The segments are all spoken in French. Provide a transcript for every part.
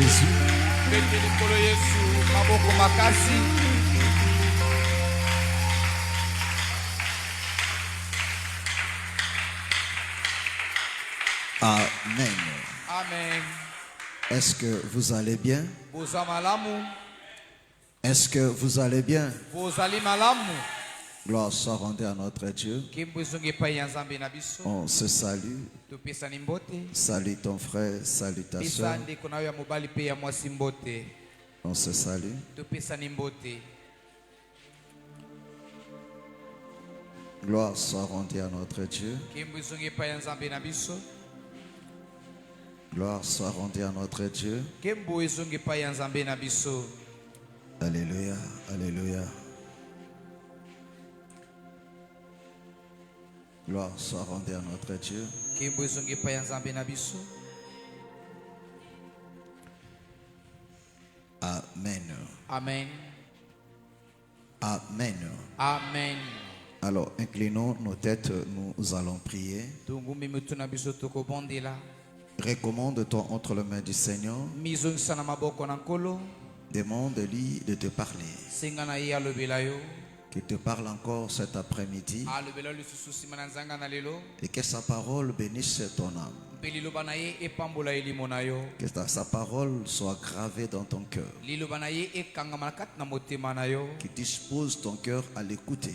Jésus. Amen. Amen. Est-ce que vous allez bien? Est-ce que vous allez bien? Gloire soit rendue à notre Dieu. On se salue. Salut ton frère, salut ta soeur. On se salue. Gloire soit rendue à notre Dieu. Gloire soit rendue à notre Dieu. Alléluia, alléluia. Gloire soit rendue à notre Dieu. Amen. Amen. Amen. Amen. Alors, inclinons nos têtes, nous allons prier. Recommande-toi entre les mains du Seigneur. Demande-lui de te parler. Qu'il te parle encore cet après-midi. Et que sa parole bénisse ton âme. Que sa parole soit gravée dans ton cœur. Qui dispose ton cœur à l'écouter.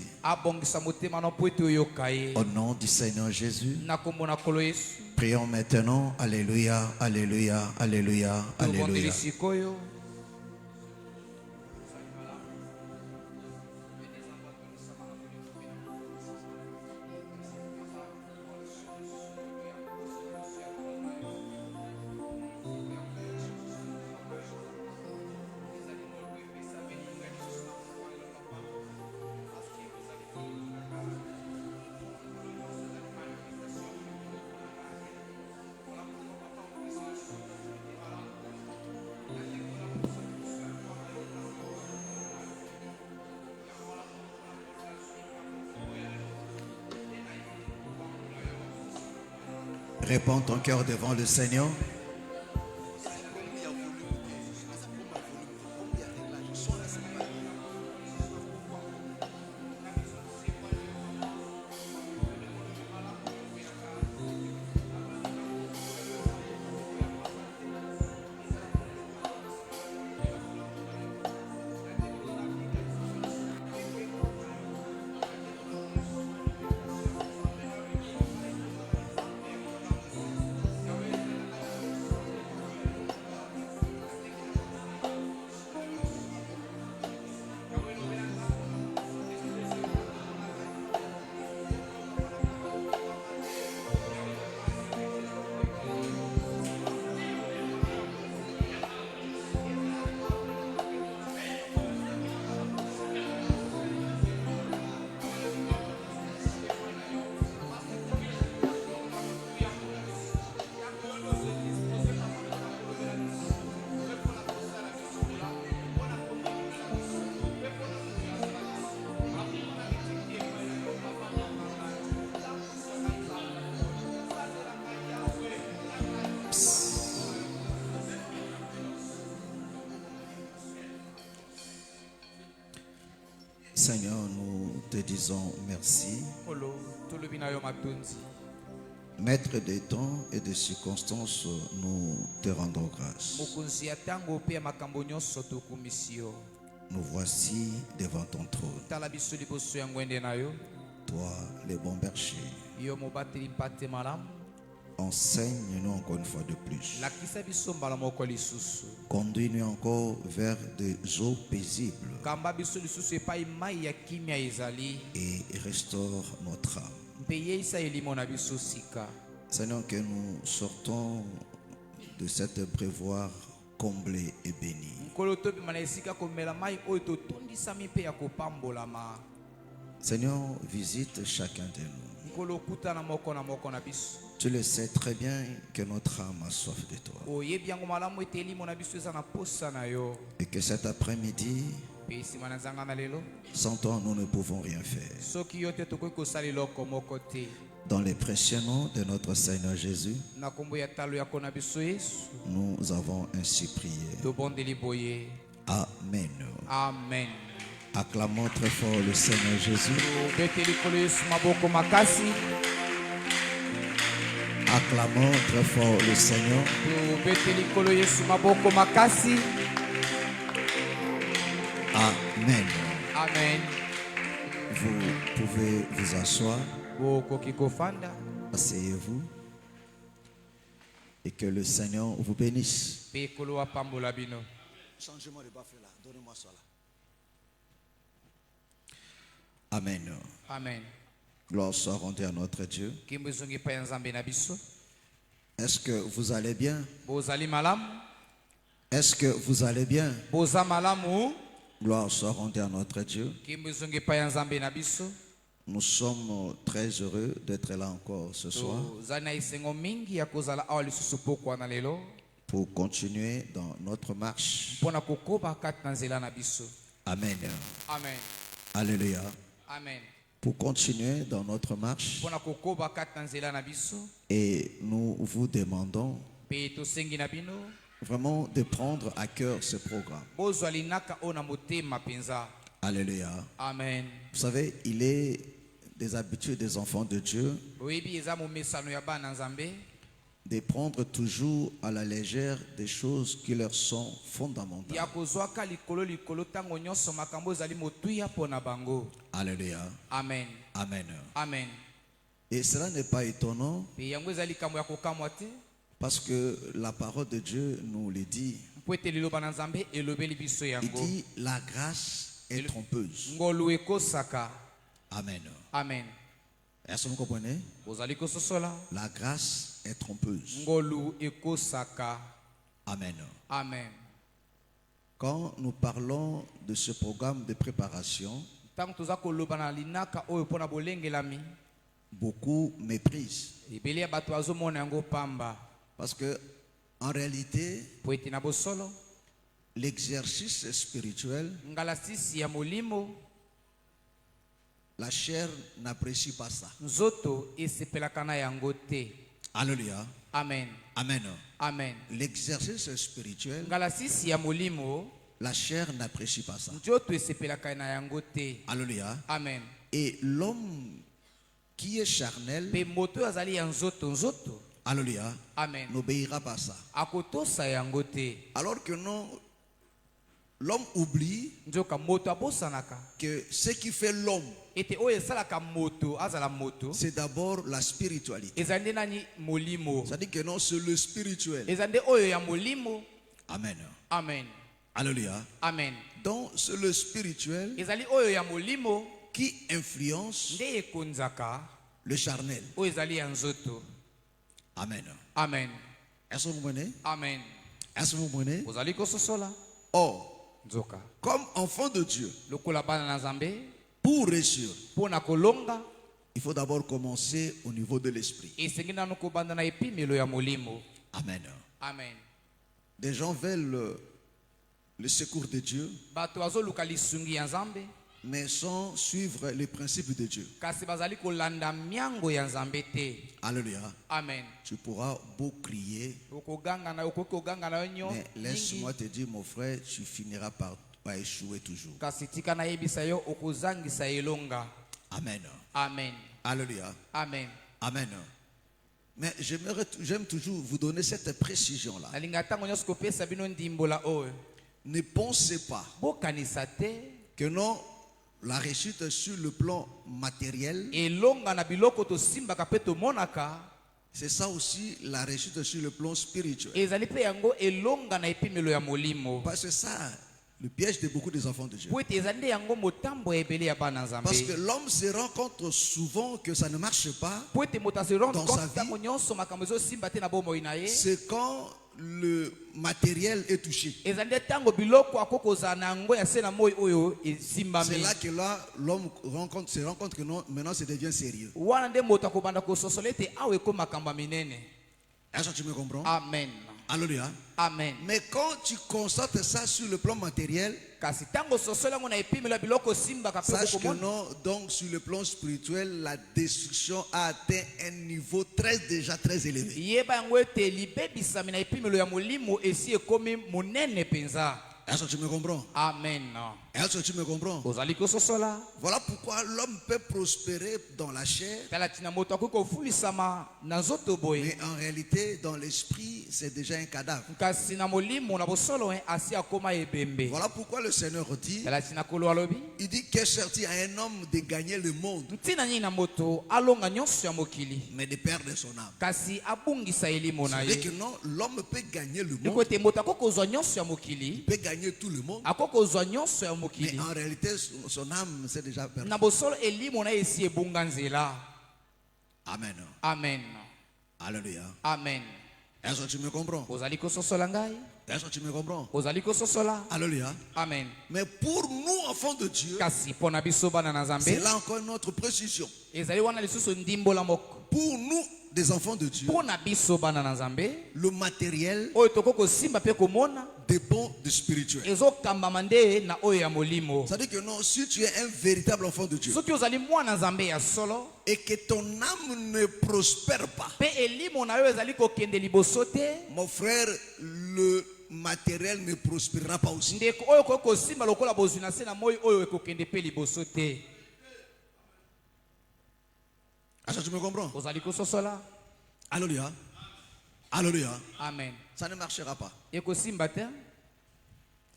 Au nom du Seigneur Jésus. Prions maintenant. Alléluia, alléluia, alléluia, alléluia. Réponds ton cœur devant le Seigneur. Seigneur, nous te disons merci. Maître des temps et des circonstances, nous te rendons grâce. Nous voici devant ton trône. Toi, le bon berger. Enseigne-nous encore une fois de plus. Conduis-nous encore vers des eaux paisibles. Et restaure notre âme. Seigneur, que nous sortons de cette prévoir comblée et bénie. Seigneur, visite chacun de nous. Tu le sais très bien que notre âme a soif de toi. Et que cet après-midi, sans toi, nous ne pouvons rien faire. Dans les précieux noms de notre Seigneur Jésus, nous avons ainsi prié. Amen. Amen. Acclamons très fort le Seigneur Jésus. Acclamons très fort le Seigneur. Amen. Amen. Vous pouvez vous asseoir. Asseyez-vous. Et que le Seigneur vous bénisse. Changez-moi de baffle là. Donnez-moi ça là. Amen. Amen. Gloire soit rendue à notre Dieu. Est-ce que vous allez bien? Est-ce que vous allez bien? Gloire soit rendue à notre Dieu. Nous sommes très heureux d'être là encore ce soir pour continuer dans notre marche. Amen. Amen. Alléluia. Amen. Pour continuer dans notre marche, et nous vous demandons vraiment de prendre à cœur ce programme. Alléluia. Amen. Vous savez, il est des habitudes des enfants de Dieu de prendre toujours à la légère des choses qui leur sont fondamentales. Alléluia. Amen. Amen. Amen. Et cela n'est pas étonnant parce que la parole de Dieu nous le dit. Il dit la grâce est trompeuse. Amen. Amen. Est-ce que vous comprenez? La grâce est trompeuse. Amen. Amen. Quand nous parlons de ce programme de préparation, beaucoup méprisent. Parce que, en réalité, l'exercice spirituel, la chair n'apprécie pas ça. Alléluia. Amen. Amen. Amen. L'exercice spirituel, la chair n'apprécie pas ça. Alléluia. Amen. Et l'homme qui est charnel, alléluia, Amen, n'obéira pas à ça. Alors que non, l'homme oublie que ce qui fait l'homme, c'est d'abord la spiritualité. C'est-à-dire que non, c'est le spirituel. Amen. Amen. Alléluia. Amen. Donc, c'est le spirituel qui influence le charnel. Amen. Amen. Est-ce que vous comprenez? Amen. Est-ce que vous comprenez? Or, comme enfant de Dieu, pour réussir, il faut d'abord commencer au niveau de l'esprit. Amen. Amen. Des gens veulent le secours de Dieu, mais sans suivre les principes de Dieu. Alléluia. Amen. Tu pourras beau crier, mais laisse-moi te dire, mon frère, tu finiras par échouer toujours. Amen. Amen. Alléluia. Amen. Amen. Mais j'aime toujours vous donner cette précision-là. Ne pensez pas que non, la réussite sur le plan matériel, c'est ça aussi la réussite sur le plan spirituel. Parce que ça, le piège de beaucoup des enfants de Dieu. Parce que l'homme se rend compte souvent que ça ne marche pas dans sa vie. C'est quand le matériel est touché. C'est là que là, l'homme se rend compte que non, maintenant ça devient sérieux. Est-ce que tu me comprends? Amen. Alléluia. Amen. Mais quand tu constates ça sur le plan matériel, sache que non, donc sur le plan spirituel, la destruction a atteint un niveau déjà très élevé. Est-ce que tu me comprends? Amen. Est-ce que tu me comprends? Voilà pourquoi l'homme peut prospérer dans la chair. Mais en réalité, dans l'esprit, c'est déjà un cadavre. Voilà pourquoi le Seigneur dit, il dit que certes à un homme de gagner le monde, mais de perdre son âme. C'est-à-dire que non, l'homme peut gagner le monde, il peut gagner tout le monde, mais en réalité, son âme s'est déjà perdue. Amen. Amen. Alléluia. Amen. Est-ce que tu me comprends? Est-ce que tu me comprends? Alléluia. Amen. Mais pour nous, enfants de Dieu, c'est là encore notre précision. Pour nous, des enfants de Dieu, le matériel dépend du spirituel. C'est-à-dire que non, si tu es un véritable enfant de Dieu et que ton âme ne prospère pas, mon frère, le matériel ne prospérera pas aussi. Est-ce que tu me comprends? Alléluia. Alléluia. Amen. Ça ne marchera pas.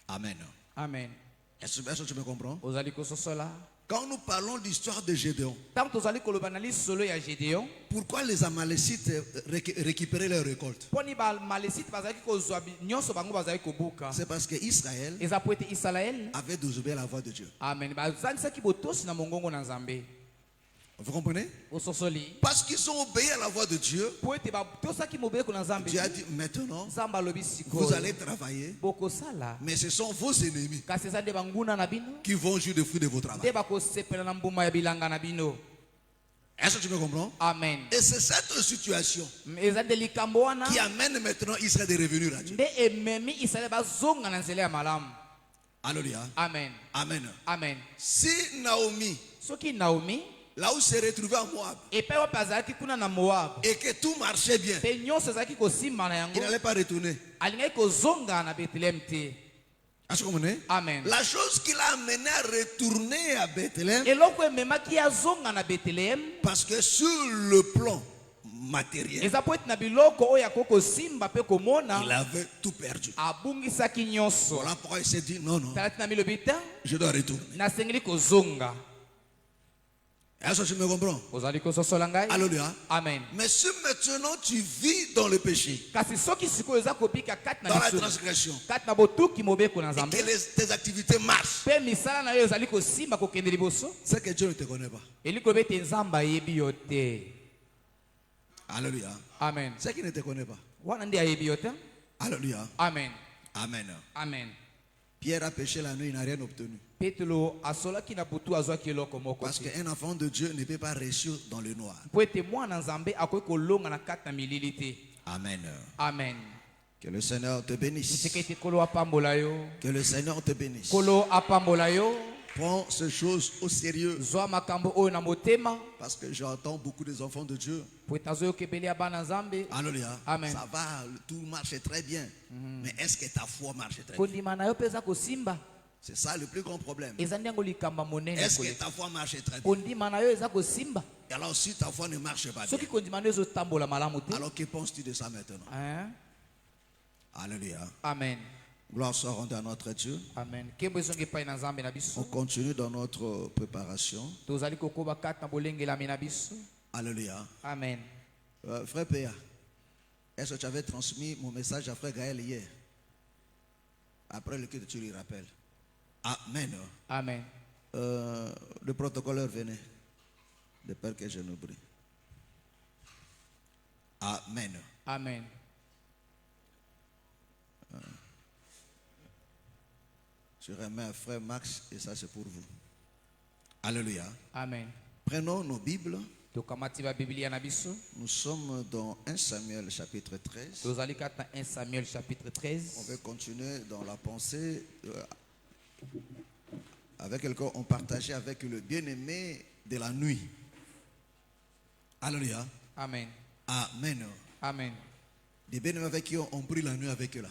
Amen. Amen. Est-ce que tu me comprends? Quand nous parlons de l'histoire de Gédéon, pourquoi les Amalécites récupéraient leur récolte? C'est parce que Israël avait désobéi à la voix de Dieu. Amen. Vous comprenez? Parce qu'ils ont obéi à la voix de Dieu. Dieu a dit maintenant, vous allez travailler, mais ce sont vos ennemis qui vont jouir des fruits de vos travaux. Est-ce que tu me comprends? Amen. Et c'est cette situation qui amène maintenant Israël de revenir à Dieu. Alléluia. Amen. Amen. Amen. Si Naomi, là où s'est retrouvé à Moab, et que tout marchait bien, il n'allait pas retourner. Est-ce que vous comprenez? Amen. La chose qui l'a amené à retourner à Bethléem, parce que sur le plan matériel, il avait tout perdu. Voilà pourquoi il s'est dit non, non, je dois retourner. Est-ce que tu me comprends? Alléluia. Amen. Mais si maintenant tu vis dans le péché, dans la transgression, et que tes activités marchent, c'est que Dieu ne te connaît pas. Alléluia. Amen. C'est qu'il ne te connaît pas. Alléluia. Amen. Amen. Amen. Pierre a péché la nuit, il n'a rien obtenu. Parce qu'un enfant de Dieu ne peut pas réussir dans le noir. Amen. Amen. Que le Seigneur te bénisse. Que le Seigneur te bénisse. Prends ces choses au sérieux. Parce que j'entends beaucoup des enfants de Dieu. Alléluia. Amen. Ça va, tout marche très bien. Mais est-ce que ta foi marche très bien? C'est ça le plus grand problème. Est-ce que ta foi marche très bien? Et alors si ta foi ne marche pas bien, alors que penses-tu de ça maintenant? Alléluia. Amen. Gloire soit rendue à notre Dieu. Amen. On continue dans notre préparation. Alléluia. Amen. Frère Péa, est-ce que tu avais transmis mon message à frère Gaël hier? Après le culte, tu lui rappelles. Amen. Amen. Le protocoleur venait. De peur que je n'oublie. Amen. Amen. Je remets à frère Max et ça c'est pour vous. Alléluia. Amen. Prenons nos Bibles. Nous sommes dans 1 Samuel chapitre 13. On va continuer dans la pensée avec quelqu'un. On partageait avec le bien-aimé de la nuit. Alléluia. Amen. Amen. Amen. Des bien-aimés avec qui on prie la nuit avec eux là.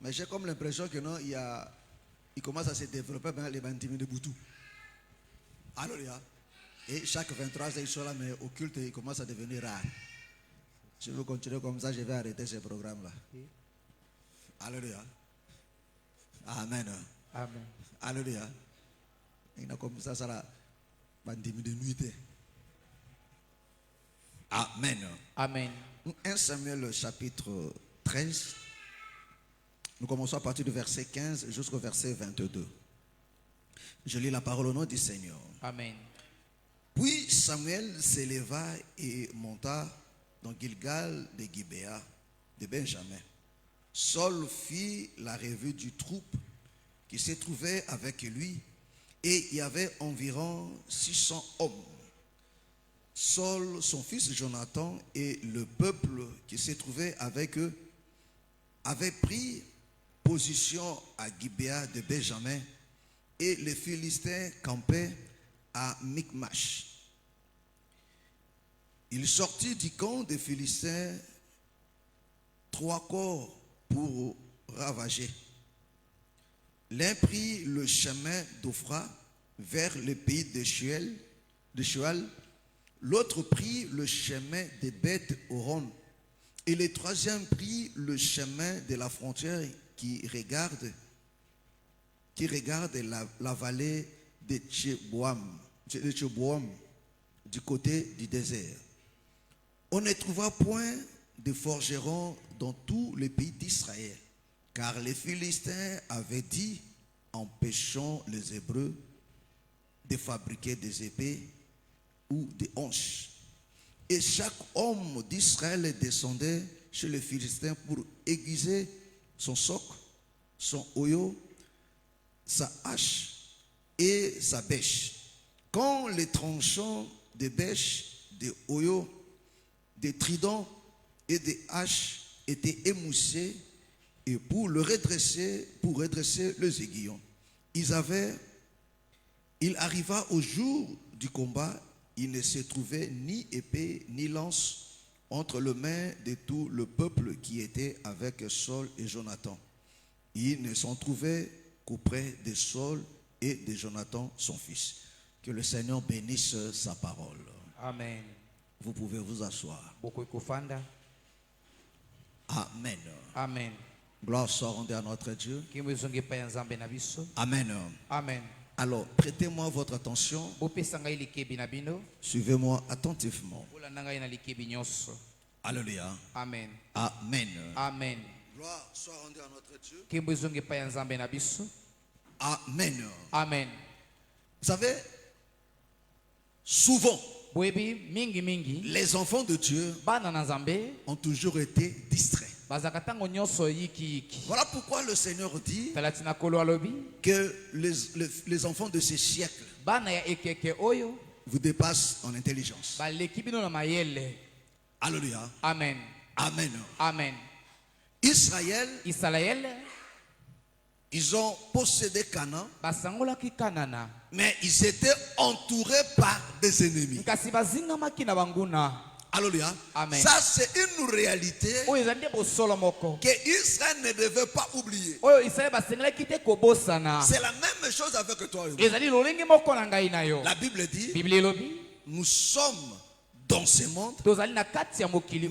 Mais j'ai comme l'impression que non, il commence à se développer les bantimés de Boutou. Alléluia. Et chaque 23 ils sont là, mais au culte, il commence à devenir rare. Si vous continuez comme ça, je vais arrêter ce programme-là. Alléluia. Amen. Amen. Alléluia. Il a comme ça, la bantimé de nuit. Amen. Amen. 1 Samuel chapitre 13. Nous commençons à partir du verset 15 jusqu'au verset 22. Je lis la parole au nom du Seigneur. Amen. Puis Samuel s'éleva et monta dans Gilgal de Gibéa de Benjamin. Saul fit la revue du troupe qui se trouvait avec lui, et il y avait environ 600 hommes. Saul, son fils Jonathan et le peuple qui se trouvait avec eux avaient pris position à Gibéa de Benjamin, et les Philistins campaient à Micmash. Il sortit du camp des Philistins 3 corps pour ravager. L'un prit le chemin d'Ophra vers le pays de Shual, l'autre prit le chemin de Beth-Horon, et le troisième prit le chemin de la frontière qui regarde la vallée de Tcheboam, du côté du désert. On ne trouva point de forgerons dans tout le pays d'Israël, car les Philistins avaient dit: empêchons les Hébreux de fabriquer des épées ou des hanches. Et chaque homme d'Israël descendait chez les Philistins pour aiguiser son soc, son oyo, sa hache et sa bêche. Quand les tranchants des bêches, des oyos, des tridents et des haches étaient émoussés, et pour redresser les aiguillons, il arriva au jour du combat, il ne se trouvait ni épée ni lance entre les mains de tout le peuple qui était avec Saul et Jonathan. Il ne s'en trouvait qu'auprès de Saul et de Jonathan son fils. Que le Seigneur bénisse sa parole. Amen. Vous pouvez vous asseoir. Amen. Amen. Gloire soit rendue à notre Dieu. Amen. Amen. Alors, prêtez-moi votre attention. Suivez-moi attentivement. Alléluia. Amen. Amen. Amen. Gloire soit rendue à notre Dieu. Amen. Amen. Vous savez, souvent, les enfants de Dieu ont toujours été distraits. Voilà pourquoi le Seigneur dit que les enfants de ce siècle vous dépassent en intelligence. Alléluia. Amen. Amen. Amen. Israël, ils ont possédé Canaan, mais ils étaient entourés par des ennemis. Alléluia. Amen. Ça, c'est une réalité que Israël ne devait pas oublier. C'est la même chose avec toi et moi. La Bible dit, nous sommes dans ce monde,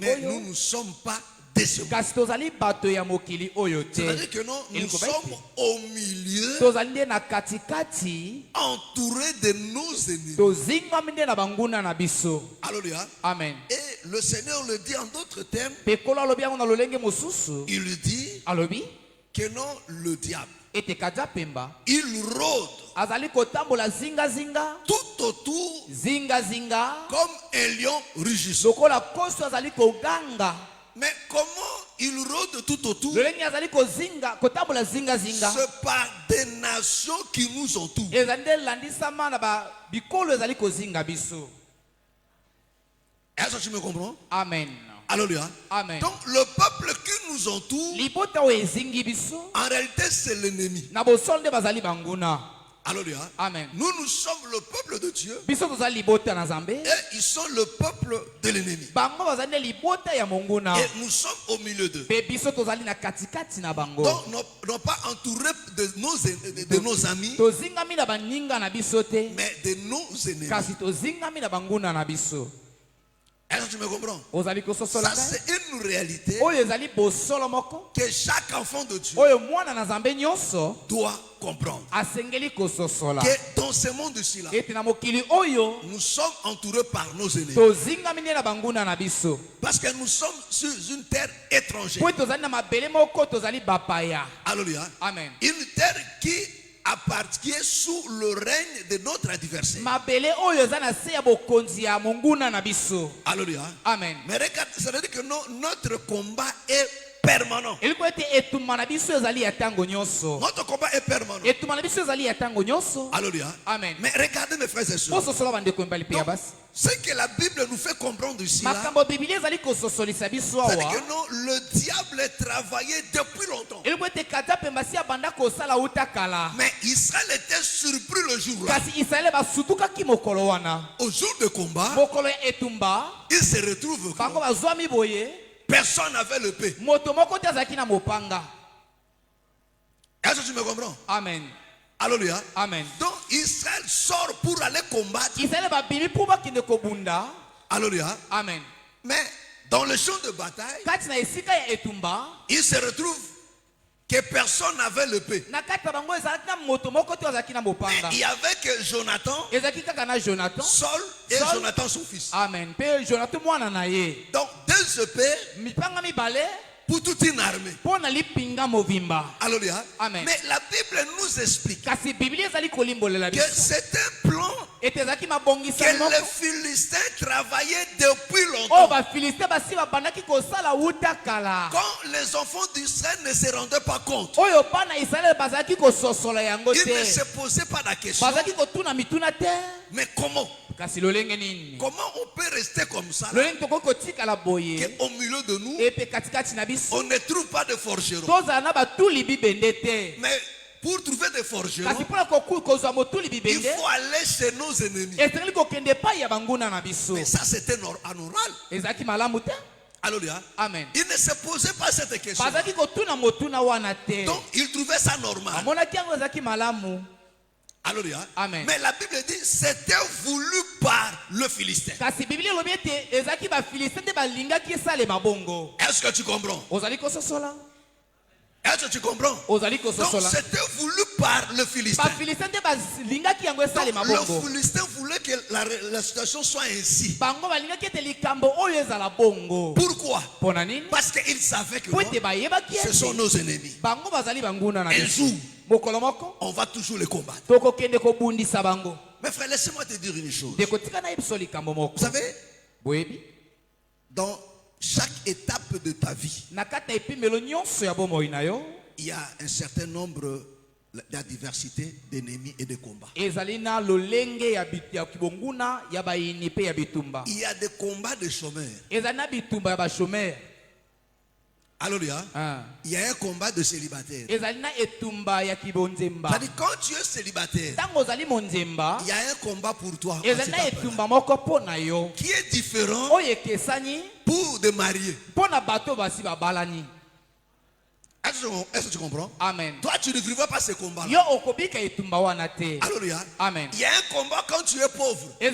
mais nous ne sommes pas de ce monde. C'est-à-dire que non, nous sommes au milieu, entourés de nos ennemis. Alléluia. Amen. Et le Seigneur le dit en d'autres termes. Il dit que non, le diable, il rôde tout autour comme un lion rugissant. Mais comment il rôde tout autour? C'est par des nations qui nous entourent. Est-ce que tu me comprends? Amen. Alléluia. Amen. Donc le peuple qui nous entoure, en réalité c'est l'ennemi. Alléluia. Amen. Nous sommes le peuple de Dieu. Et ils sont le peuple de l'ennemi. Et nous sommes au milieu d'eux. Donc non pas entourés de nos amis, mais de nos ennemis. Est-ce que tu me comprends? Ça c'est une réalité que chaque enfant de Dieu doit comprendre. Que dans ce monde-ci, nous sommes entourés par nos ennemis. Parce que nous sommes sur une terre étrangère. Alléluia. Amen. Une terre qui appartient sous le règne de notre adversaire. Alléluia. Amen. Mais regarde, ça veut dire que notre combat est permanent. Notre combat est permanent. Alléluia. Amen. Mais regardez mes frères et sœurs. Donc, ce que la Bible nous fait comprendre ici, c'est-à-dire que non, le diable travaillait depuis longtemps. Mais Israël était surpris le jour-là. Au jour de combat, il se retrouve que personne n'avait le paix. Est-ce que tu me comprends? Amen. Alléluia. Amen. Donc Israël sort pour aller combattre. Alléluia. Amen. Mais dans le champ de bataille, il se retrouve que personne n'avait le paix. Mais il y avait que Jonathan, Saul et Jonathan son fils. Amen. Donc deux épées pour toute une armée. Alléluia. Amen. Mais la Bible nous explique que c'est un plan que les Philistins travaillaient depuis longtemps. Quand les enfants d'Israël ne se rendaient pas compte, ils ne se posaient pas la question. Mais comment? Comment on peut rester comme ça là, qu'au milieu de nous, on ne trouve pas de forgerons. Mais pour trouver des forgerons, il faut aller chez nos ennemis. Mais ça c'était anormal. Alléluia. Amen. Il ne se posait pas cette question. Donc il trouvait ça normal. Alléluia. Amen. Mais la Bible dit c'était voulu par le Philistin. Est-ce que tu comprends? Est-ce que tu comprends? Donc c'était voulu par le Philistin. Donc, le Philistin voulait que la situation soit ainsi. Pourquoi? Parce qu'il savait que ce sont nos ennemis. Un jour, on va toujours les combattre. Mais frère, laissez-moi te dire une chose. Vous savez, dans chaque étape de ta vie, il y a un certain nombre de diversité d'ennemis et de combats. Il y a des combats de chômeurs. Alléluia. Il y a un combat de célibataire. C'est-à-dire quand tu es célibataire, il y a un combat pour toi qui est différent pour des mariés. Est-ce que tu comprends? Amen. Toi tu ne vivras pas ce combat. Alléluia. Amen. Il y a un combat quand tu es pauvre. Il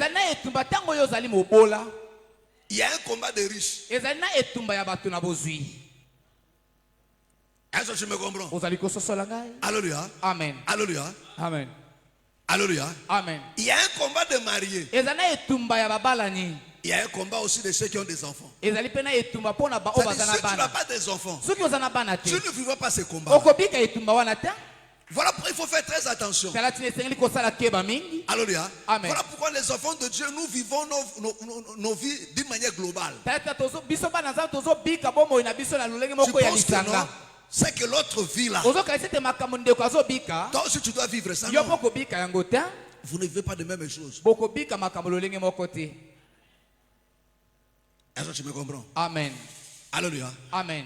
y a un combat de riches. Est-ce que tu me comprends? Alléluia. Amen. Alléluia. Amen. Alléluia. Amen. Il y a un combat de mariés. Il y a un combat aussi de ceux qui ont des enfants. C'est-à-dire, si tu n'as pas des enfants, tu ne vivras pas ce combat. Voilà pourquoi il faut faire très attention. Alléluia. Amen. Voilà pourquoi les enfants de Dieu, nous vivons nos vies d'une manière globale. Tu penses que non? c'est que l'autre vit là. Donc si tu dois vivre ça, non, vous ne vivez pas de même chose. Est-ce que tu me comprends? Amen. Alléluia. Amen.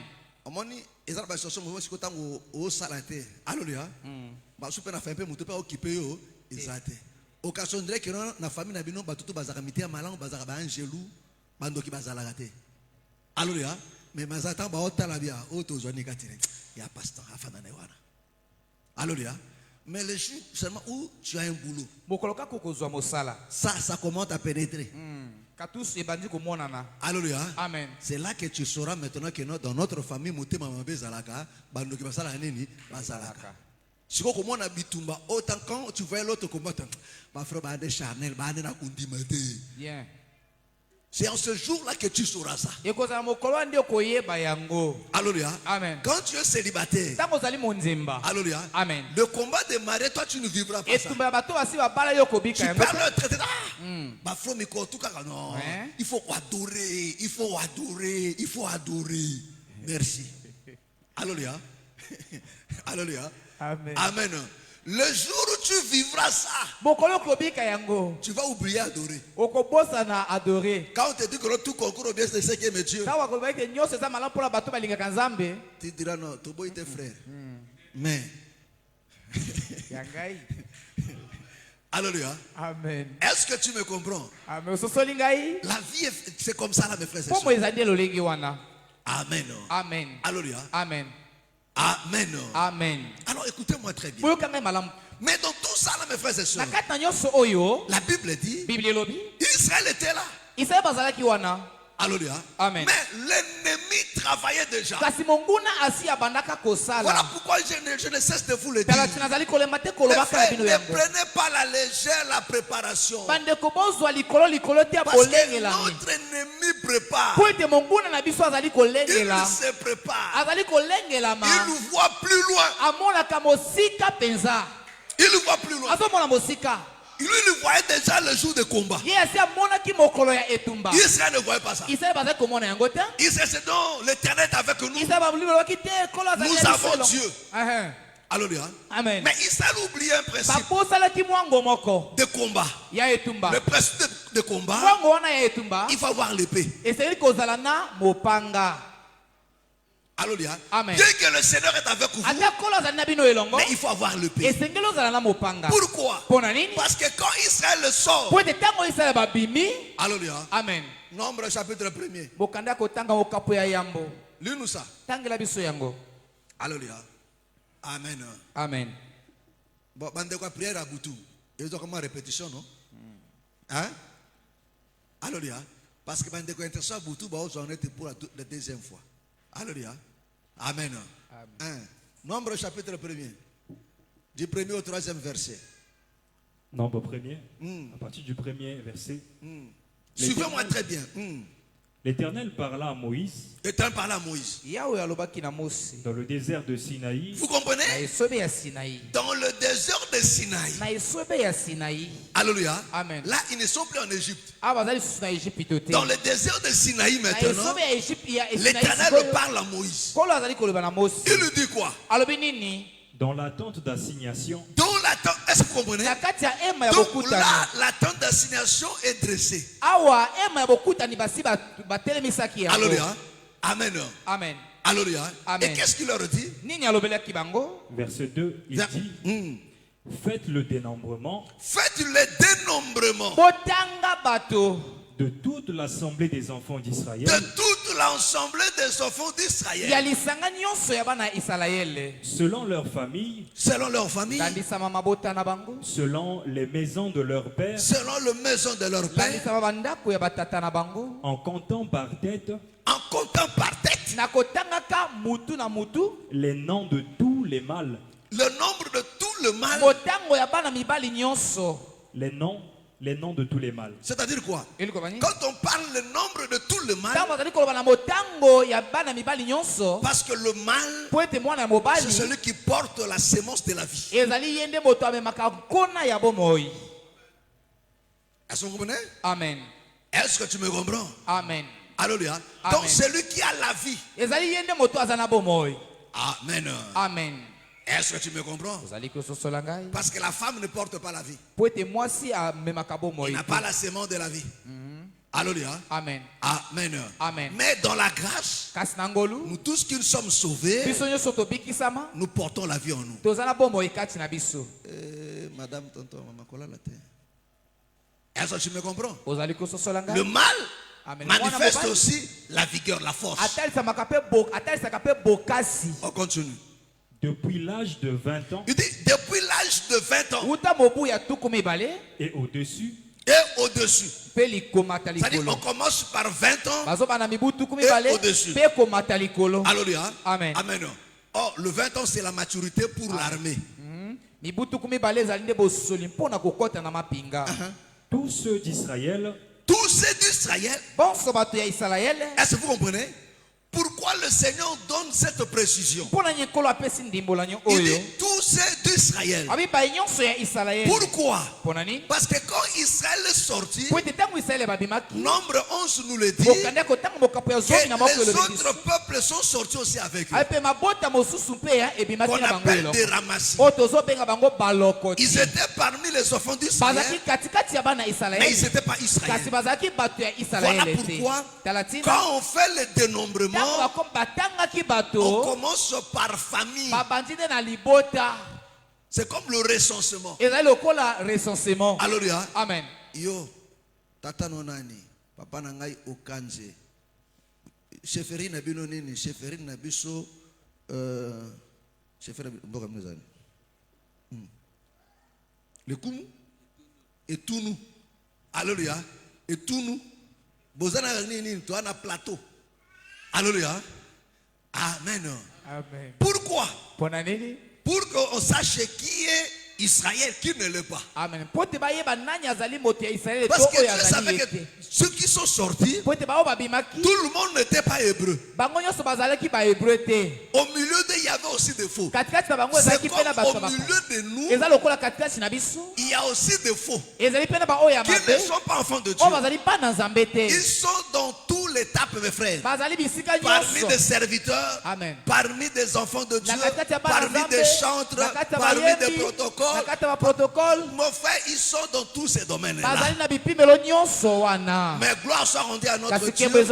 Alléluia. Occasion de que na famille na bino batutu bazaka mitia malango bazaka ba angelou bandoki bazala gate. Alléluia. Mais mazata ba otala bia otozoni katire. Ya pasteur afana na wana. Alléluia. Mais le jour seulement où tu as un boulot. Bokoloka kokozwa mosala. Ça commence à pénétrer. Katus ebandi komonana. Alléluia. Amen. C'est là que tu sauras maintenant que dans notre famille motema mabe zalaka bandoki bazala nini bazalaka. Si vous avez bitumba, autant quand tu vois l'autre combattant, ma frère, Chanel, bien. C'est en ce jour-là que tu sauras ça. Alléluia. Amen. Quand tu es célibataire, alléluia. Amen. Le combat de mariage, toi tu ne vivras pas ça. Tu parles le traité. Ma frère, mais tout cas, non. Il faut adorer, il faut adorer, il faut adorer. Merci. Alléluia. Alléluia. Amen. Amen. Le jour où tu vivras ça, tu vas oublier adorer. Quand on te dit que tout concourt au bien de ce qui est Dieu, tu diras non, tu es tes frères. Mais, alléluia. Amen. Est-ce que tu me comprends? Amen. La vie, c'est comme ça, là, mes frères et sœurs. Amen. Amen. Alléluia. Amen. Amen. Amen. Alors écoutez-moi très bien. Mais dans tout ça, là, mes frères et sœurs, la Bible dit, Israël était là. Alléluia. Amen. Mais l'ennemi travaillait déjà. Voilà pourquoi je ne cesse de vous le dire. Ne prenez pas la légère la préparation. Parce que notre ennemi prépare. Il se prépare. Il nous voit plus loin. Il nous voit plus loin. Lui, il voyait déjà le jour de combat. Israël ne voyait pas ça. Israël, c'est donc l'éternel est avec nous. Nous avons Dieu. Alléluia. Amen. Mais Israël oublie un principe de combat. Le principe de combat, il faut avoir l'épée. Alléluia. Amen. Dès que le Seigneur est avec vous, mais il faut avoir l'épée. Pourquoi? Parce que quand Israël le sort, alléluia. Amen. Nombre chapitre 1er. Lis-nous ça. Alléluia. Amen. Amen. Bon, bande quoi prière à Boutou. Ils ont comment répétition, non? Hein? Alléluia. Parce que bande quoi intercession à Boutou, on était pour la deuxième fois. Alléluia. Amen. Amen. Nombre chapitre 1er. Du 1er au 3e verset. Nombre 1er. À partir du 1er verset. Suivez-moi très bien. L'Éternel parla à Moïse. L'Éternel parla à Moïse. Dans le désert de Sinaï. Vous comprenez? Dans le désert de Sinaï. Alléluia. Amen. Là, ils ne sont plus en Égypte. Dans le désert de Sinaï maintenant, l'Éternel parle à Moïse. Il lui dit quoi? Dans la tente d'assignation. Dans la tente, est-ce que vous comprenez? Donc là, la tente d'assignation est dressée. Alléluia. Amen. Amen. Alléluia. Amen. Et qu'est-ce qu'il leur dit? Verset 2, il dit, faites le dénombrement. Faites le dénombrement de toute l'assemblée des enfants d'Israël. De toute l'assemblée des enfants d'Israël. Selon leur famille. Selon leur famille. Selon les maisons de leur père. Selon les maisons de leur père. En comptant par tête. En comptant par tête. Les noms de tous les mâles. Le nombre de tout le mâle. Les noms de tous les mâles. C'est-à-dire quoi? Quand on parle le nombre de tout le mâle, parce que le mâle, c'est celui qui porte la sémence de la vie. Est-ce que vous comprenez? Amen. Est-ce que tu me comprends? Amen. Alléluia. Amen. Donc celui qui a la vie. Amen. Amen. Est-ce que tu me comprends? Parce que la femme ne porte pas la vie. Il n'a pas la sémence de la vie. Alléluia. Amen. Amen. Amen. Mais dans la grâce, nous tous qui nous sommes sauvés, nous portons la vie en nous. Madame, tonton, maman, colla la terre. Est-ce que tu me comprends? Le mal manifeste aussi la vigueur, la force. On continue. Depuis l'âge de 20 ans Il dit depuis l'âge de 20 ans et au-dessus, c'est-à-dire on commence par 20 ans et au-dessus. Alléluia. Amen. Amen. Oh, le 20 ans c'est la maturité pour l'armée. tous ceux d'Israël, Tous ceux d'Israël, est-ce que vous comprenez? Pourquoi le Seigneur donne cette précision? Il dit tous ceux d'Israël. Pourquoi? Parce que quand Israël est sorti, Nombre 11 nous le dit, que les autres peuples sont sortis aussi avec eux. Qu'on appelle des ramassis. Ils étaient parmi les enfants d'Israël, mais ils n'étaient pas Israël. Voilà pourquoi, quand on fait le dénombrement, on commence par famille. C'est comme le recensement. Alléluia. Amen. Yo, tata nonani, papa nangai okanje. Cheferi na bino nini, cheferi na biso, cheferi mboka mnezani. Le kumu, et tout nous. Alléluia. Et tout nous. Bozana nini, toi na plateau. Alléluia. Amen. Amen. Pourquoi? Pour qu'on sache qui est Israël, qui ne l'est pas. Amen. Parce que Dieu savait que ceux qui sont sortis, tout le monde n'était pas hébreu. Au milieu d'eux, il y avait aussi des faux. C'est comme au milieu de nous, il y a aussi des faux qui ne sont pas enfants de Dieu. Ils sont dans tous les étapes, mes frères. Parmi des serviteurs, Amen. parmi des enfants de Dieu, parmi des chantres, parmi des protocoles. Mon frère, ils sont dans tous ces domaines-là. Mais gloire soit rendue à notre Dieu. Parce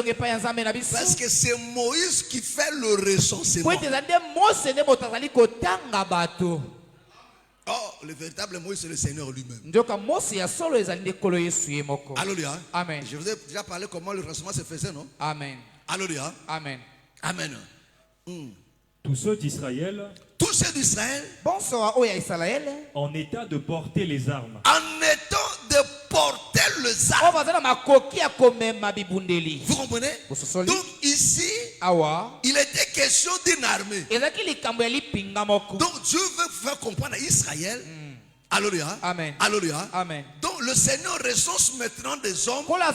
que c'est Moïse qui fait le recensement. Oh, le véritable Moïse, c'est le Seigneur lui-même. Alléluia. Amen. Je vous ai déjà parlé comment le recensement se faisait, non? Amen. Alléluia. Amen. Amen. tous ceux d'Israël, Tous ceux d'Israël, en état de porter les armes, en étant de porter les armes. Vous comprenez? Donc ici, il était question d'une armée. Donc Dieu veut faire comprendre à Israël. Alléluia. Amen. Alléluia. Amen. Donc le Seigneur recense maintenant des hommes pour la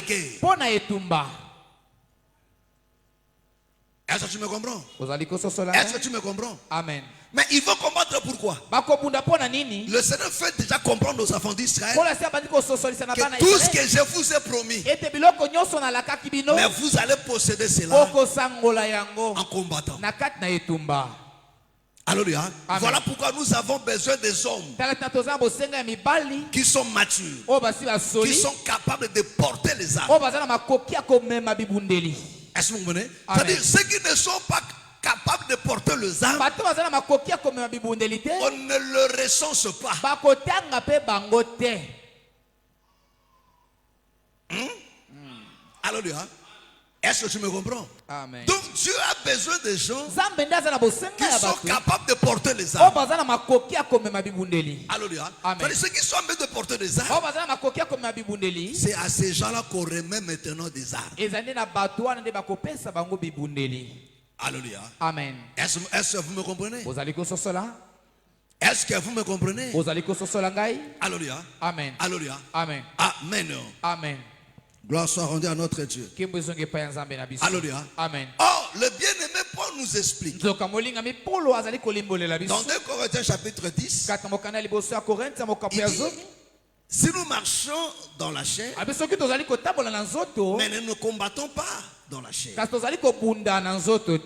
guerre. Est-ce que tu me comprends? Est-ce que tu me comprends? Amen. Mais il faut combattre pourquoi? Le Seigneur fait déjà comprendre aux enfants d'Israël que tout ce que je vous ai promis, mais vous allez posséder cela en combattant. Alléluia. Amen. Voilà pourquoi nous avons besoin des hommes qui sont matures, qui sont capables de porter les armes. Est-ce que vous comprenez? C'est-à-dire ceux qui ne sont pas capables de porter les armes, on ne le recense pas. Alléluia. Est-ce que tu me comprends? Amen. Donc Dieu a besoin des gens qui sont capables de porter les armes. Alléluia. C'est-à-dire ceux qui sont en train de porter des armes, c'est à ces gens-là qu'on remet maintenant des armes. Alléluia. Amen. Est-ce que vous me comprenez? Est-ce que vous me comprenez? Alléluia. Amen. Alléluia. Amen. Amen. Amen. Gloire soit rendue à notre Dieu. Alléluia. Amen. Or, le bien-aimé Paul nous explique. Dans 2 Corinthiens chapitre 10, il dit, si nous marchons dans la chair, mais nous ne combattons pas dans la chair.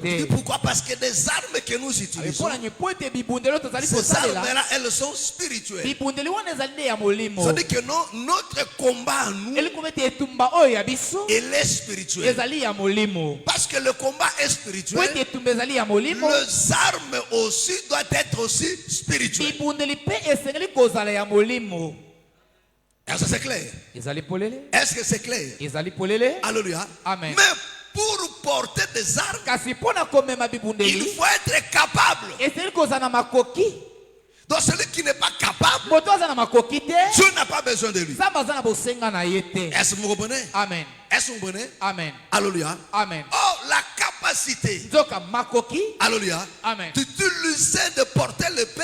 Et pourquoi? Parce que les armes que nous utilisons, ces armes-là, elles sont spirituelles. C'est-à-dire que notre combat à nous, il est spirituel. Parce que le combat est spirituel, les armes aussi doivent être aussi spirituelles. Est-ce que c'est clair? Est-ce que c'est clair? Alléluia. Amen. Mais pour porter des armes, il faut être capable. Donc celui qui n'est pas capable, Dieu n'a pas besoin de lui. Est-ce que vous comprenez? Amen. Est-ce que vous comprenez? Amen. Alléluia. Amen. Oh, la capacité. Alléluia. Amen. D'utiliser, de porter l'épée.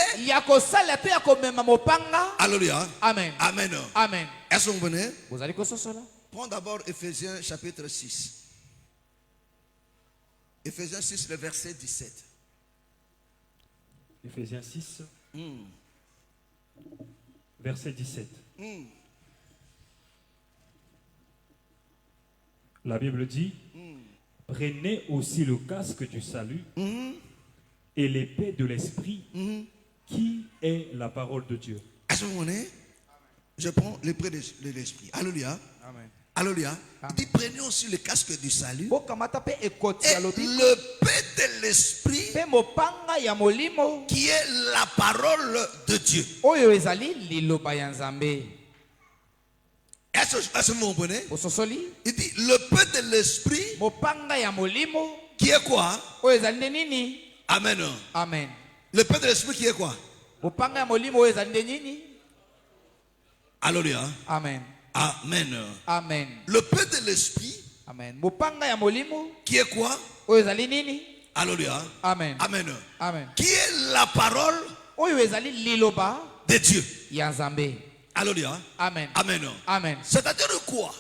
Alléluia. Amen. Amen. Amen. Est-ce que vous comprenez? Prends d'abord Ephésiens chapitre 6. Ephésiens 6, le verset 17. Ephésiens 6, verset 17. La Bible dit, prenez aussi le casque du salut et l'épée de l'esprit qui est la parole de Dieu. À ce moment-là, je prends l'épée de l'esprit. Alléluia. Amen. Alléluia. Il dit, prenez aussi le casque du salut et l'épée de l'esprit qui est la parole de Dieu. Est-ce que vous comprenez? Il dit, l'épée de l'esprit qui est quoi? Amen. Amen. L'épée de l'esprit qui est quoi? Alléluia. Amen. Amen. Amen. L'épée de l'esprit Amen. qui est quoi? Alléluia. Amen. Amen. Amen. Qui est la parole de Dieu. Alléluia. Amen. Amen. Amen. C'est-à-dire quoi?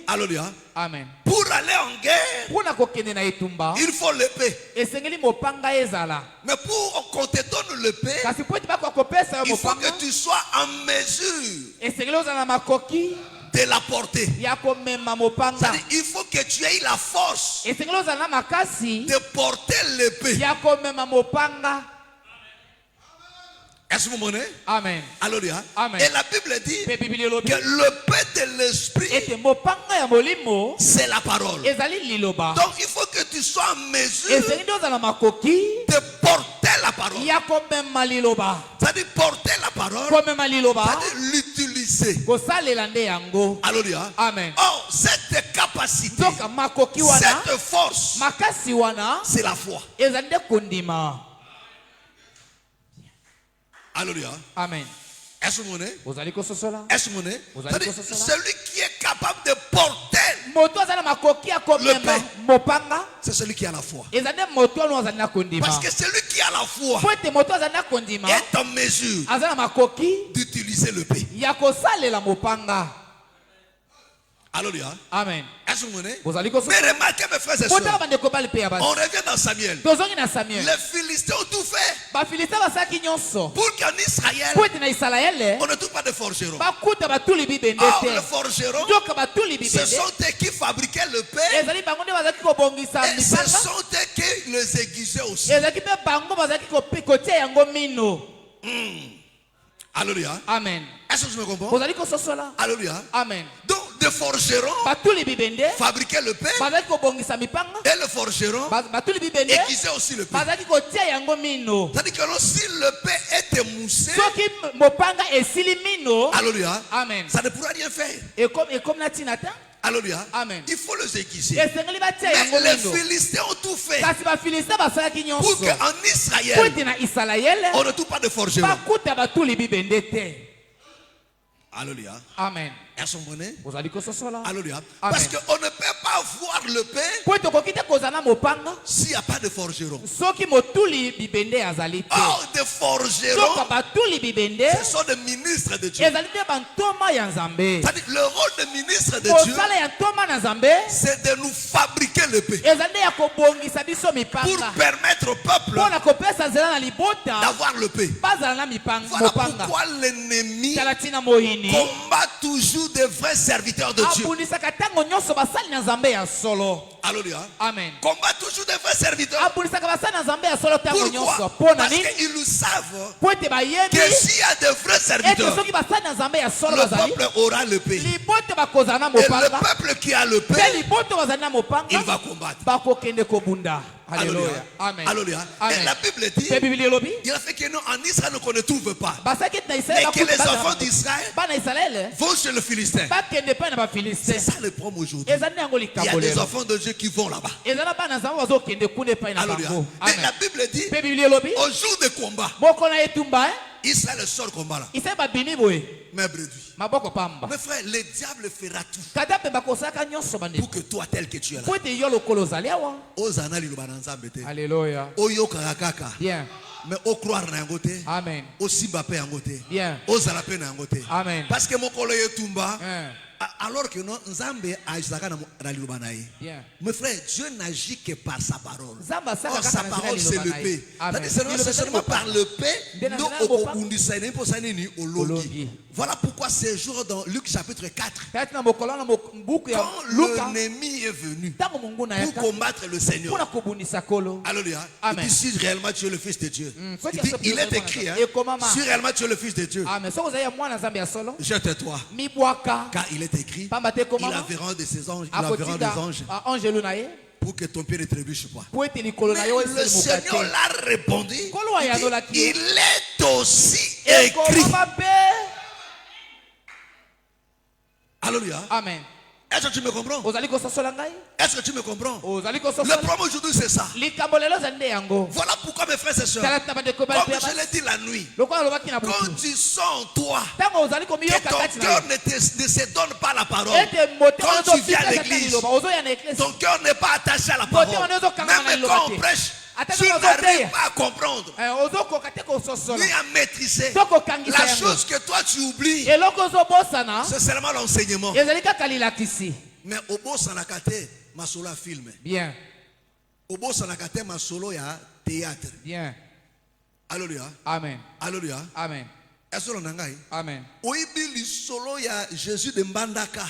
Alléluia. Amen. Pour aller en guerre, il faut l'épée. Mais pour qu'on te donne l'épée, il faut que tu sois en mesure de la porter. C'est-à-dire, il faut que tu aies la force de porter l'épée. Est-ce que vous comprenez? Amen. Alléluia. Amen. Et la Bible dit que l'épée de l'esprit, c'est la parole. Donc il faut que tu sois en mesure de porter la parole. C'est-à-dire porter la parole, c'est-à-dire l'utiliser. Alléluia. Amen. Oh, cette capacité, cette force, c'est la foi. Alléluia. Amen. Est-ce que vous comprenez? Est-ce que vous comprenez? Celui qui est capable de porter c'est celui qui a la foi. Parce que celui qui a la foi est en mesure d'utiliser l'épée. Alléluia. Amen. Est-ce que vous comprenez? Mais remarquez mes frères et sœurs, on revient dans Samuel. Les Philistins ont tout fait pour qu'en Israël on ne trouve pas de forgeron. Or les forgerons, ce sont eux qui fabriquaient l'épée et ce sont eux qui les aiguisaient aussi. Alléluia. Amen. Est-ce que je me comprends? Alléluia. Amen. Donc des forgerons fabriquaient l'épée et le forgeron aiguisait aussi l'épée. C'est-à-dire que si l'épée est émoussée, alléluia, Amen. ça ne pourra rien faire. Alléluia. Amen. Il faut les aiguiser. Mais les Philistins ont tout fait pour qu'en Israël, on ne trouve pas de forgeron. Alléluia. Amen. Est-ce que vous comprenez? Alléluia. Parce qu'on ne peut pas voir l'épée s'il n'y a pas de forgeron. Or, des forgerons, ce sont des ministres de Dieu. C'est-à-dire, le rôle des ministres de Dieu, c'est de nous fabriquer l'épée pour permettre au peuple d'avoir l'épée. Voilà pourquoi l'ennemi combat toujours toujours des vrais serviteurs de Dieu. Alléluia. Amen. Combat toujours des vrais serviteurs. Pourquoi? Parce qu'ils le savent que s'il y a de vrais serviteurs, le peuple aura le paix. Et le peuple qui a le paix, il va combattre. Alléluia. Amen. Alléluia. Amen. Et la Bible dit, il a fait que nous en Israël qu'on ne trouve pas. Mais que les enfants d'Israël vont chez le Philistin. C'est ça le problème aujourd'hui. Il y a des enfants de Dieu qui vont là-bas. Alléluia. Mais la Bible dit, au jour de combat, Israël sort combat là. Mes brebis. Mes frères, le diable fera tout pour que toi tel que tu es là. Alléluia. Bien. Mais au croire na ngote. Amen. Au simba pe ngote. Bien. Au zalape na ngote. Amen. Parce que mon collègue Tumba, alors que non Nzambe aisaka na liloba na ye. Bien. Mes frères, Dieu n'agit que par sa parole. Or, sa parole c'est le paix. C'est seulement par le paix nous okundisa ne posani ni ologi. Voilà pourquoi ces jours dans Luc chapitre 4, quand l'ennemi est venu pour combattre le Seigneur. Alléluia. Il dit si réellement tu es le Fils de Dieu. Il est écrit, si réellement tu es le Fils de Dieu, jette-toi. Car il est écrit, il enverra des anges, pour que ton pied ne trébuche pas. Mais le Seigneur l'a répondu, il est aussi écrit. Alléluia. Amen. Est-ce que tu me comprends? Est-ce que tu me comprends? Le problème aujourd'hui c'est ça. Voilà pourquoi mes frères et sœurs, comme je l'ai dit la nuit, quand tu sens toi que ton cœur ne se donne pas la parole, quand tu viens à l'église, ton cœur n'est pas attaché à la parole, même quand on prêche, tu n'arrives pas à comprendre ni à maîtriser. La chose que toi tu oublies, c'est seulement l'enseignement. Mais au beau sanakate, ma solo film. Bien. Au beau sanakate, ma solo ya théâtre. Bien. Alléluia. Amen. Alléluia. Amen. Est-ce que nangai? Amen. Oibi solo ya Jésus de Mbandaka.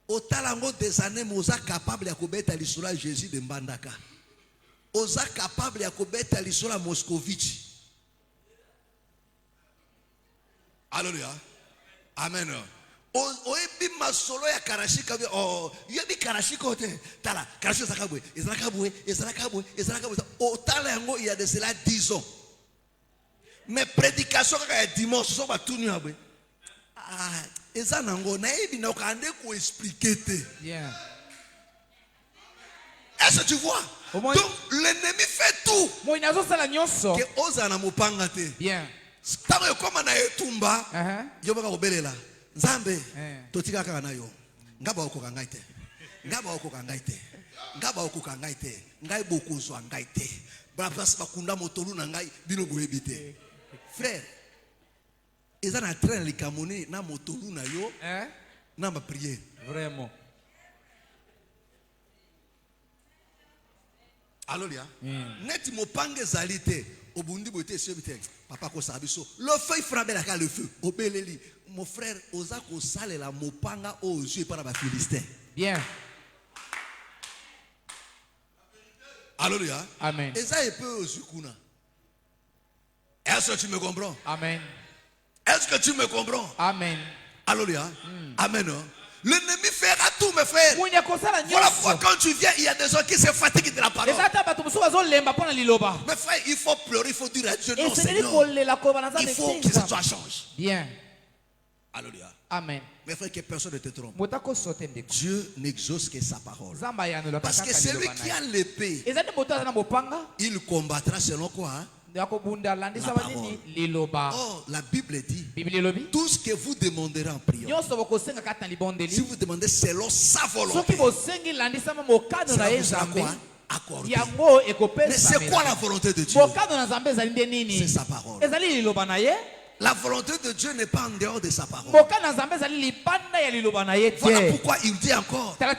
Au talango des années, moza capable ya kobeta li solo Jésus de Mbandaka. Oza capable ya kobeta li solo Moscovitch. Alléluia. Amen. Oebi masolo ya karashika yebi karashika ote tala karashika zakabwe ezrakabwe o tala yango il y a de cela 10 ans. Mais prédication ka dimanche so ba tunu abwe ezanango na yebi na kande ko expliquer te. Bien. Est-ce que tu vois? Donc l'ennemi fait tout que ozana mopanga te. Bien. Tango koma na etumba yoba ko belela Nzambe totika kaka na yo ngaba okoka ngai te ngaba okoka ngai te ngaba okoka ngai te ngai bokozwa ngai te ba place bakunda motolu na ngai bino boyebi te. Frère eza na train likamoni na motolu na yo na ma prière vraiment. Alléluia. Net mopange zalité obundi bote sebite papa ko sabiso le feu frappe la le feu obeleli. Mon frère, Ozako sale la mopanga aux yeux par la Philistin. Bien. Alléluia. Amen. Et ça, il peut aux yeux. Est-ce que tu me comprends? Amen. Est-ce que tu me comprends? Amen. Alléluia. Amen. L'ennemi fera tout, mes frères. Voilà pourquoi quand tu viens, il y a des gens qui se fatiguent de la parole. Mes frères, il faut pleurer, il faut dire à Dieu non, Seigneur. Il faut que ça change. Bien. Alléluia. Amen. Mes frères, que personne ne te trompe. Dieu n'exauce que sa parole. Parce que celui qui a l'épée, il combattra selon quoi? La parole. Or, la Bible dit, tout ce que vous demanderez en prière, si vous demandez selon sa volonté, cela vous sera quoi? Accordé. Mais c'est quoi la volonté de Dieu? C'est sa parole. La volonté de Dieu n'est pas en dehors de sa parole. Voilà pourquoi il dit encore 1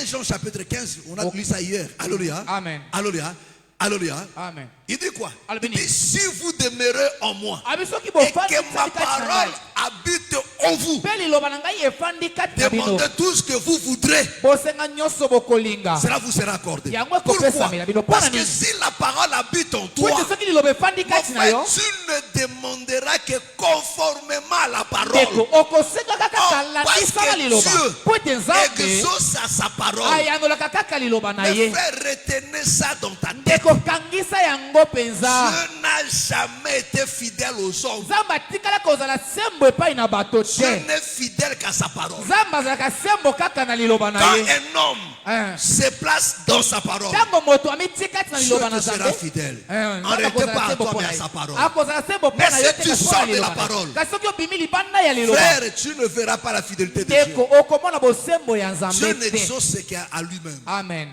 Jean chapitre 15, on a lu ça hier. Alléluia. Amen. Alléluia. Alléluia. Amen. Il dit quoi? Il Albini. dit si vous demeurez en moi et que ma parole habite en vous, demandez tout ce que vous voudrez, cela vous sera accordé. Pourquoi? Parce que si la parole habite en toi, en fait, tu ne demanderas que conformément à la parole. Parce que Dieu exauce à sa parole. Mais fais retenir ça dans ta tête. Dieu n'a jamais été fidèle aux hommes. Dieu n'est fidèle qu'à sa parole. Quand un homme se place dans sa parole, Dieu te sera fidèle. Arrêtez pas à toi mais à sa parole. Mais si tu sors de la parole, frère, tu ne verras pas la fidélité de Dieu. Dieu n'exauce qu'à lui-même. Amen.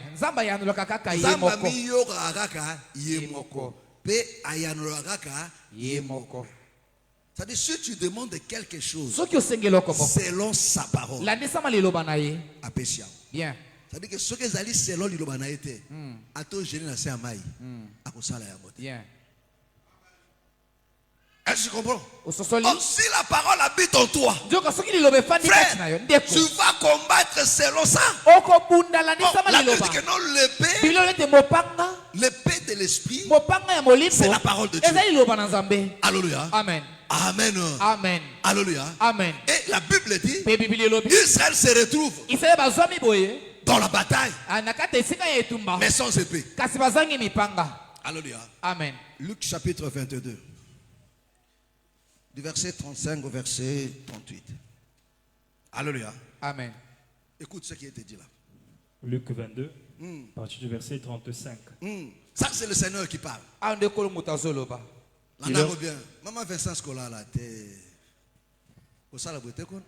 C'est-à-dire, si tu demandes quelque chose selon sa parole, bien. c'est-à-dire que ce que Zali selon l'ilobana était, à toi génie na samai, à cosala ya mote. Bien. Est-ce que tu comprends? Or, si la parole habite en toi, frère, tu vas combattre selon ça. La Bible dit que non, l'épée de l'esprit, c'est la parole de Dieu. Alléluia. Amen. Amen. Amen. Alléluia. Amen. Et la Bible dit, Israël se retrouve dans la bataille, mais sans épée. Alléluia. Amen. Luc chapitre 22. Du verset 35 au verset 38. Alléluia. Amen. Écoute ce qui a été dit là. Luc 22, à partir du verset 35. Ça, c'est le Seigneur qui parle. Il a- bien. Maman Vincent Scola là, t'es. Au ça la beauté quoi.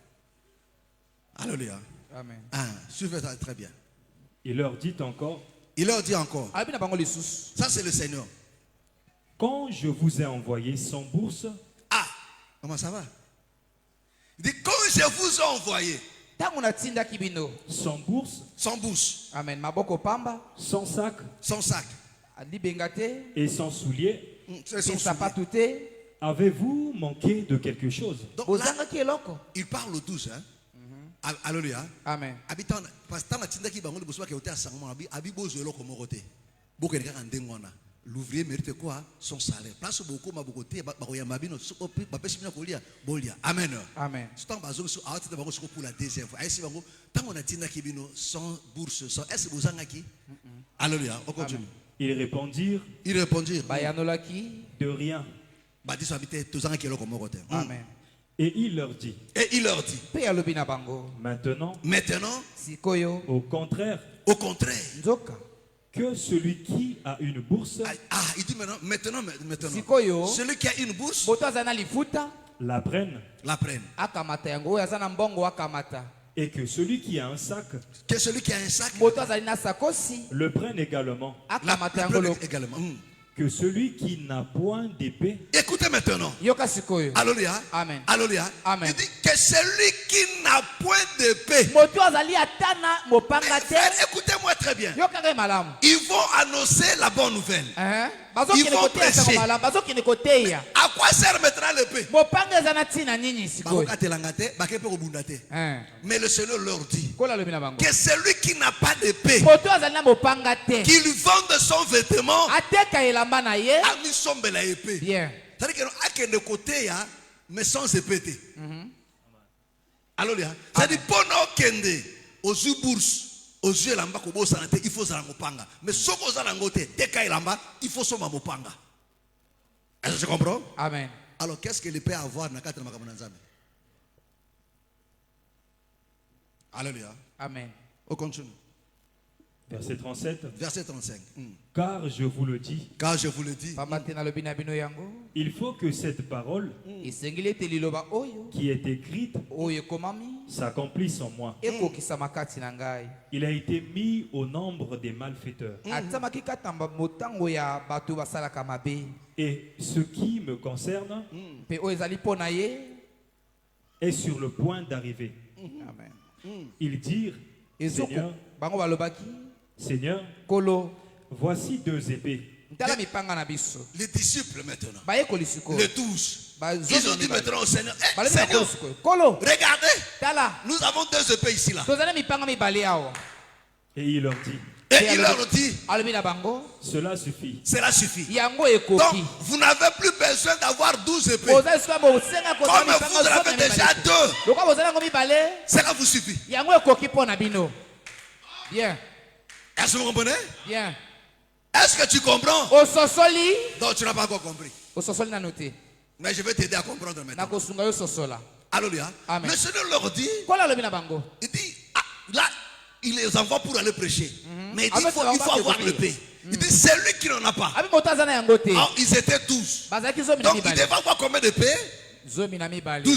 Alléluia. Amen. Suivez ça très bien. Il leur dit encore, Il leur dit encore. Ça, c'est le Seigneur. quand je vous ai envoyé sans bourse, Comment ça va? Il dit, quand je vous ai envoyé sans bourse, sans bouche, Amen. Maboko pamba, sans sac sans sac, libengate, et sans souliers, c'est son soulier. sapatute, avez-vous manqué de quelque chose? Donc là, il parle aux 12. Hein? Alléluia. Amen. Habitant, parce que tant que tu as dit que Abibo Zolo comme roté. Beaucoup de gens ont l'ouvrier mérite quoi? Son salaire. Place beaucoup ma beaucoup de baroya mabino sopi bapesina kolia bolia. Amen. Amen. C'est un bazo sur arrêtez de bango pour la deuxième fois. Ainsi bango tant on a tina kibino sans bourse sans est-ce que vous en aki? Alléluia. On continue. Ils répondirent, Bayanolaki, de rien. Bah dis habité tous en qui comme roté. Amen. Et il leur dit, Et il leur dit maintenant, Sikoyo, au contraire, Nzoka, que celui qui a une bourse il dit maintenant Sikoyo, celui qui a une bourse Botazana lifuta, la prenne, akamata yango, yazana mbongo akamata. et que celui qui a un sac que celui qui a un sac Botazana sakosi, le prenne également, akamata yango également. que celui qui n'a point d'épée Écoutez maintenant. Yoka sikoyo. Alléluia. Amen. Alléluia. Amen. Il dit que celui qui n'a point d'épée. Moto azali atana mopanga te. Écoutez-moi très bien. Yoka ke malamu. Ils vont annoncer la bonne nouvelle. Bazo Ils kine vont kote ya prêcher. malamu, bazo kine kote ya. À quoi servera l'épée? Mopanga zana tina nini sikoyo. Mais le Seigneur leur dit Kola lobi na bango. que celui qui n'a pas d'épée, Moto azali na mopanga te. qu'il vende son vêtement, Ateka elamba na ye. a mis son bel épée. Bien. C'est-à-dire qu'il y a de côté, mais sans épée. Alléluia. C'est-à-dire pendant qu'il y a aux yeux bourse, aux yeux lamba kobo sanate, il faut ça mopanga. Mais ce qu'on a langoté, teka lamba, il faut son mopanga. Est-ce que tu comprends? Amen. Alors qu'est-ce qu'il peut avoir dans quatre makamananzame? Alléluia. Amen. On continue. Verset 37. Verset 35. Car je vous le dis, Car je vous le dis, Pamate na lobi na bino yango. il faut que cette parole Isengile te liloba oyo. qui est écrite Oyo komami. s'accomplisse en moi. Ekokisa makati na ngai. Il a été mis au nombre des malfaiteurs. Atamaki katamba motango ya bato basalaka mabe. Et ce qui me concerne Pe oyo ezali po na ye. est sur le point d'arriver. Amen. Ils dirent, Seigneur, Bango balobaki. Seigneur, Kolo. voici 2 épées. Les disciples maintenant, les 12, ils ont dit maintenant au Seigneur, Seigneur, regardez, nous avons 2 épées ici là. Et il leur dit, cela suffit. Cela suffit. Donc, vous n'avez plus besoin d'avoir 12 épées. Comme vous en avez déjà 2, cela vous suffit. Bien. Est-ce que vous comprenez? Bien. Est-ce que tu comprends? Donc tu n'as pas encore compris. Mais je vais t'aider à comprendre maintenant. Alléluia. Le Seigneur leur dit, il dit, là, il les envoie pour aller prêcher. Mais il dit, il faut avoir le paix. Il dit, c'est lui qui n'en a pas. Alors, ils étaient 12. Donc il devait avoir combien de paix? 12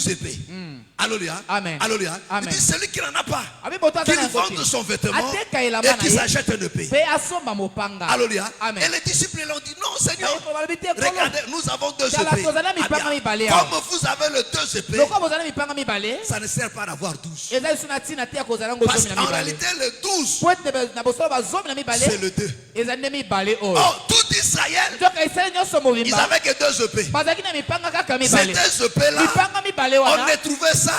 épées. Alléluia. Amen. Alléluia. Amen. Il dit, celui qui n'en a pas, qu'il vende son vêtement et qu'il s'achète une épée. Alléluia. Amen. Et les disciples l'ont dit, non Seigneur, regardez, nous avons 2 épées. Comme vous avez les 2 épées, ça ne sert pas d'avoir 12. Parce qu'en réalité, le 12, c'est le 2. Oh, tout Israël, ils n'avaient que 2 épées. Ces 2 épées-là, on a trouvé ça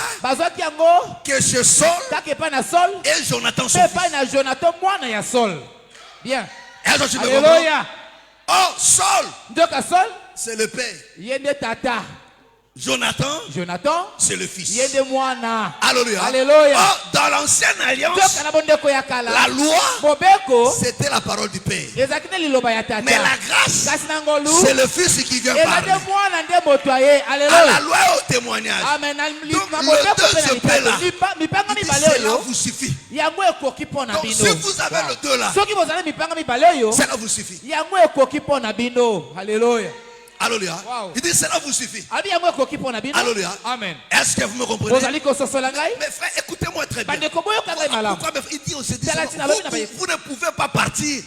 que chez Saul et Jonathan son fils. Bien. Alléluia. Oh, Saul, c'est le père. Jonathan, c'est le fils. Alléluia. Oh, dans l'ancienne alliance, la loi, c'était la parole du Père. Mais la grâce, c'est le Fils qui vient parler. À la loi et au témoignage. Donc, le 2 épées là, cela vous suffit. Donc, si vous avez le 2 là, cela vous suffit. Alléluia. Alléluia. Wow. Il dit cela vous suffit. Alléluia. Amen. Est-ce que vous me comprenez? Mais frère, écoutez-moi très bien. Pourquoi il dit aussi vous ne pouvez pas partir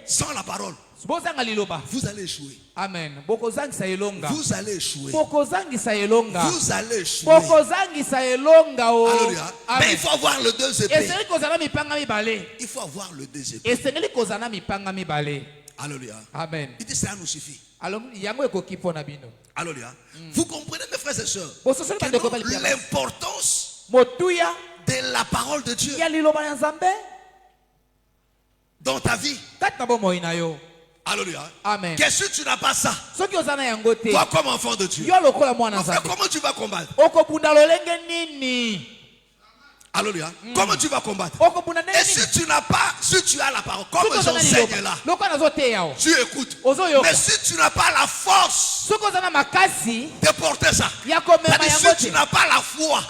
sans la parole. Vous allez échouer. Amen. Vous allez échouer. Vous allez échouer. Alléluia. Mais il faut avoir le 2 épées. Il faut avoir le 2 épées. Alléluia. Amen. Il dit ça nous suffit. Alléluia. Vous comprenez mes frères et sœurs l'importance de la parole de Dieu dans ta vie. Alléluia. Amen. Qu'est-ce que tu n'as pas ça? Toi comme enfant de Dieu. Comment tu vas combattre? Alléluia. Comment tu vas combattre? Et si tu n'as pas, si tu as la parole, comme j'enseigne là, tu écoutes. Mais si tu n'as pas la force de porter ça, si tu n'as pas la foi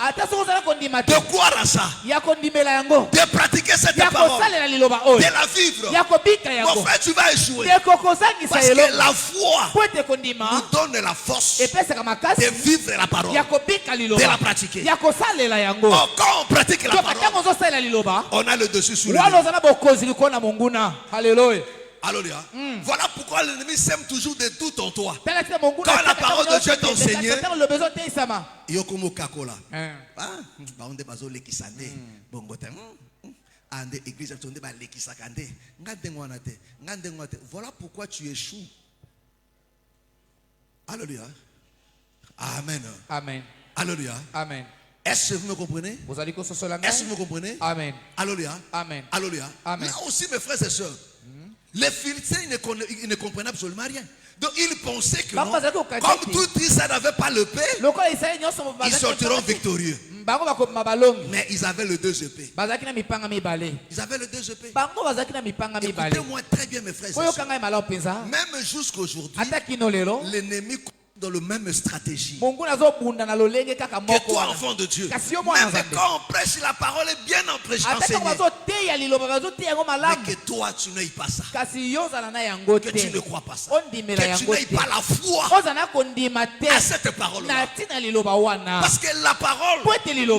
de croire à ça, de pratiquer cette parole, de la vivre, mon frère, tu vas échouer. Parce que la foi nous donne la force de vivre la parole, de la pratiquer. Oh, quand on pratique la parole, on a le dessus sur le Alléluia. Voilà pourquoi l'ennemi sème toujours des doutes en toi. Quand la parole de Dieu t'enseigne, voilà pourquoi tu échoues. Alléluia. Amen. Amen. Alléluia. Amen. Est-ce que vous me comprenez? Est-ce que vous me comprenez? Amen. Alléluia. Amen. Alléluia. Amen. Là aussi, mes frères et sœurs, les Philistins ils ne comprenaient absolument rien. Donc ils pensaient que non, comme tout Israël n'avait pas le paix, ils sortiront victorieux. Mais ils avaient les 2 épées. Ils avaient les 2 épées. Écoutez-moi très bien, mes frères et sœurs. Même jusqu'aujourd'hui, l'ennemi dans la même stratégie que toi, enfant de Dieu. Même quand on prêche, la parole est bien enseignée. Mais que toi, tu n'aies pas ça. Que tu ne crois pas ça. Que tu n'aies pas la foi à cette parole-là. Parce que la parole ne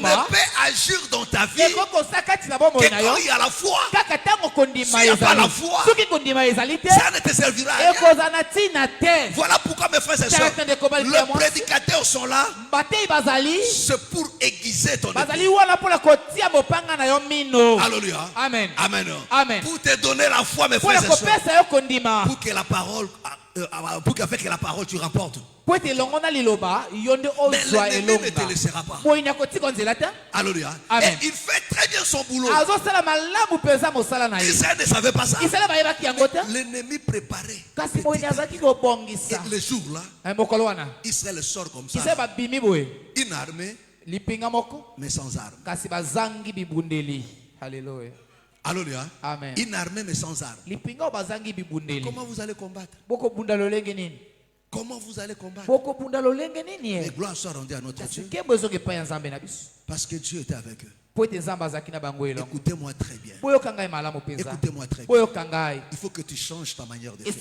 peut agir dans ta vie que quand il y a la foi. S'il n'y a pas la foi, ça ne te servira à rien. Voilà pourquoi, mes frères et sœurs, Les prédicateurs sont là. C'est pour aiguiser ton épée. Alléluia. Amen. Amen. Amen. Pour te donner la foi, mes frères et sœurs. Pour que la parole, avec la parole tu remportes. Mais l'ennemi ne te laissera pas. Alléluia. Et il fait très bien son boulot. Israël ne savait pas ça. L'ennemi préparait. Et le jour là, Israël sort comme ça. Une armée, mais sans armes. Alléluia. Alléluia. Amen. Une armée mais sans armes. Comment vous allez combattre? Comment vous allez combattre? Les gloires soient rendues à notre Dieu. Parce que Dieu était avec eux. Écoutez-moi très bien. Écoutez-moi très bien. Il faut que tu changes ta manière de faire.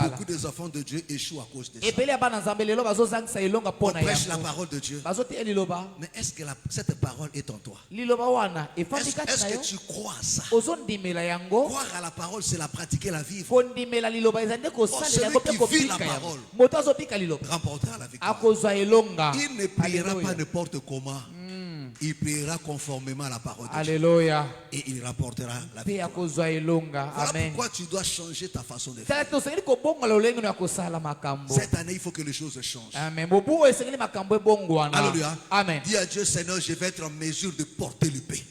Beaucoup des enfants de Dieu échouent à cause de ça. On prêche la parole de Dieu. Mais est-ce que cette parole est en toi? Est-ce que tu crois à ça? Croire à la parole, c'est la pratiquer, la vivre. Celui qui vit la parole remportera la victoire. Il ne priera pas n'importe comment. Il priera conformément à la parole de Alléluia. Dieu. Et il rapportera la victoire. Voilà pourquoi tu dois changer ta façon de faire. Cette année, il faut que les choses changent. Amen. Alléluia. Amen. Dis à Dieu, Seigneur, je vais être en mesure de porter l'épée.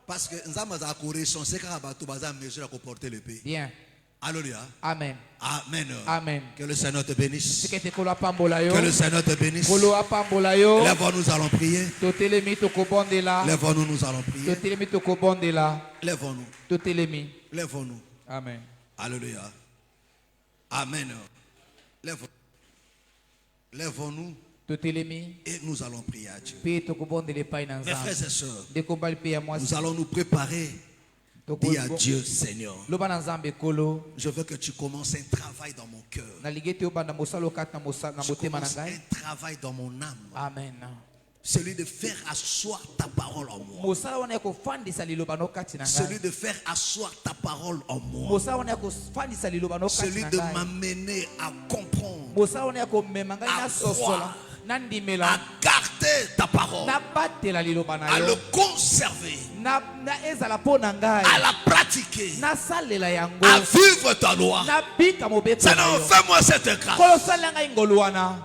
Parce que nous avons en mesure de porter l'épée. Bien. Alléluia. Amen. Amen. Amen. Que le Seigneur te bénisse. Que le Seigneur te bénisse. Lève-nous, nous allons prier. Lève-nous, nous allons prier. Lève-nous. Lève-nous. Amen. Alléluia. Amen. Lève-nous. Et nous allons prier à Dieu. Mes frères et sœurs, nous allons nous préparer. Dis à Dieu, Seigneur, je veux que tu commences un travail dans mon cœur. Je commence un travail dans mon âme. Amen. Celui de faire asseoir ta parole en moi. Celui de faire asseoir ta parole en moi. Celui de m'amener à comprendre, à croire, à garder ta parole, à le conserver, à la pratiquer, à vivre ta loi. Seigneur, fais-moi cette grâce.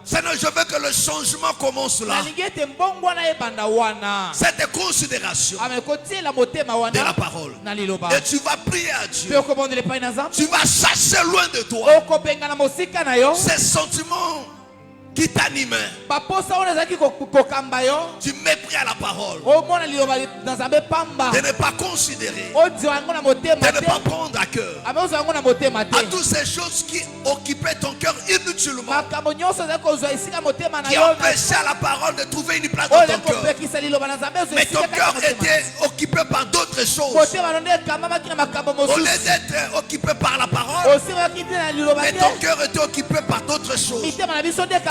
Seigneur, je veux que le changement commence là. Cette considération de la parole. Et tu vas prier à Dieu. Tu vas chasser loin de toi ces sentiments qui t'anime, du mépris à la parole, de ne pas considérer, de ne pas prendre à cœur, à toutes ces choses qui occupaient ton cœur inutilement, qui empêchaient à la parole de trouver une place dans ton cœur. Mais ton cœur était occupé par d'autres choses. Au lieu d'être occupé par la parole, mais ton cœur était occupé par d'autres choses.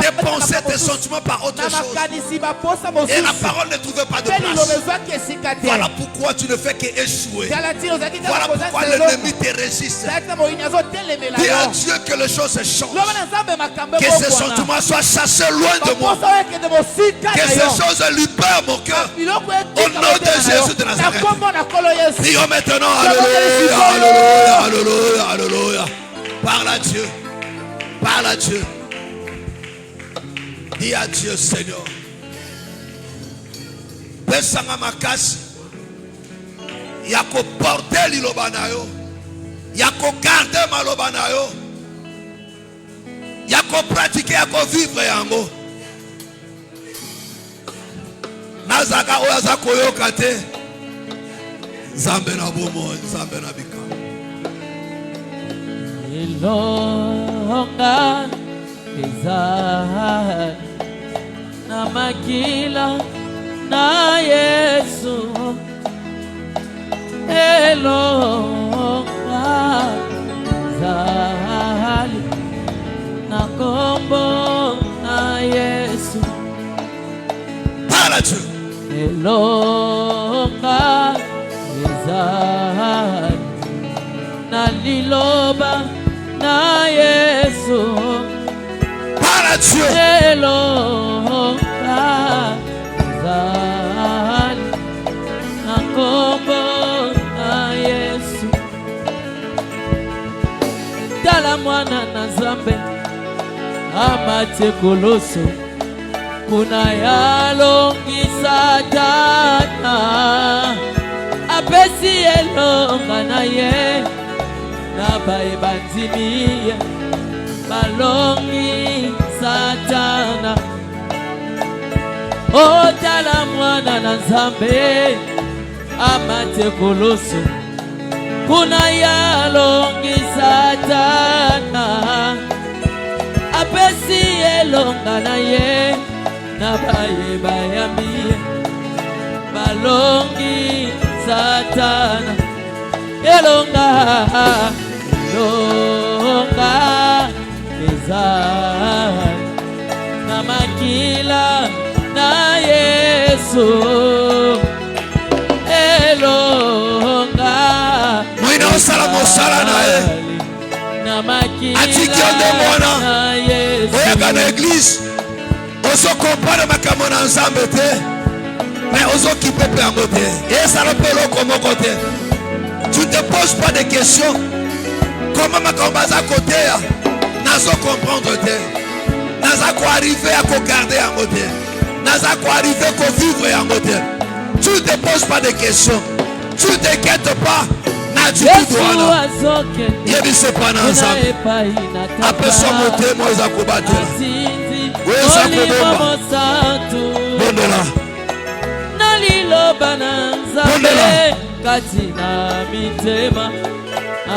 Tes pensées, tes sentiments par autre chose. Et la parole ne trouvait pas de place. Voilà pourquoi tu ne fais qu'échouer. Voilà pourquoi l'ennemi te résiste. Dis à Dieu que les choses changent. Que ces sentiments soient chassés loin de moi. Que ces choses libèrent mon cœur. Au nom de Jésus de Nazareth. Prions maintenant. Alléluia, alléluia, alléluia, alléluia. Parle à Dieu. Parle à Dieu. Dis à Dieu, Seigneur. Pesanga makasi. Yako porter liloba na yo. Yako garder maloba na yo. Yako pratiquer, yako vivre yango. Nazaka oyaza koyoka te. Nzambe na bomo, Nzambe na bika. Ilonga izahari na makila na Yesu. Elonga izahari na kombo na Yesu. Parle Dieu. Elonga izahari na liloba na Yesu. Par Dieu. Elonga zali na kombo na Yesu. Tala mwana na Nzambe amate koloso kuna yalongisa tata apesi elonga na ye na baebandimiye balongi satana. Otala mwana na Nzambe amate koloso kuna yalongi satana apesi elonga na ye na bayebayambiye balongi satana. Elonga elonga ezali na makila na Yesu. Elonga mwina osala mosala na ye na makila na Yesu. Oyaka na église ozo comprendre makambo na Nzambe te, mais ozo kipe pe yango te. Ezala pe loko moko te. Tu ne te poses pas de questions. Comment makambo aza kote ya nazo comprendre te, naza ko arriver à ko garder yango te, naza ko arriver ko vivre yango te. Tu ne te poses pas de questions. Tu ne t'inquiètes pas. Yebi se pa na Nzambe apeso motema oza kobatela oza kobomba bondela naliloba na Nzambe kati na mitema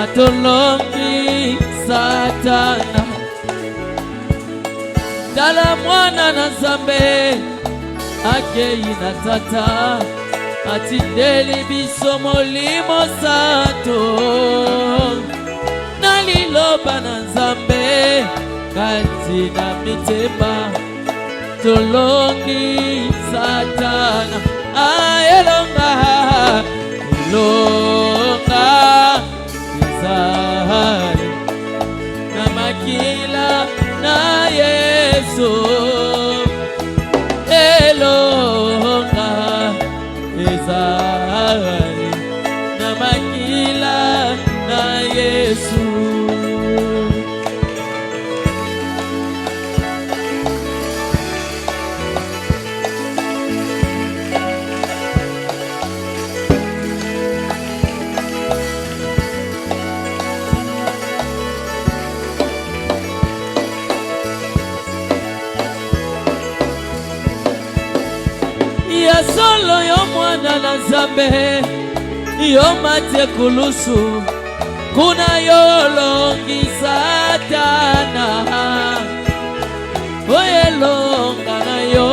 atolongi satana. Tala mwana na Nzambe akei na tata atindeli biso molimo santo. Naliloba na Nzambe kati na mitema tolongi satana. Elonga elonga ezali na makila na Yesu. Elonga ezali na makila na Yesu. Ya solo yo mwana na Nzambe yo mate kulusu kuna yo longi satana. Oye longa na yo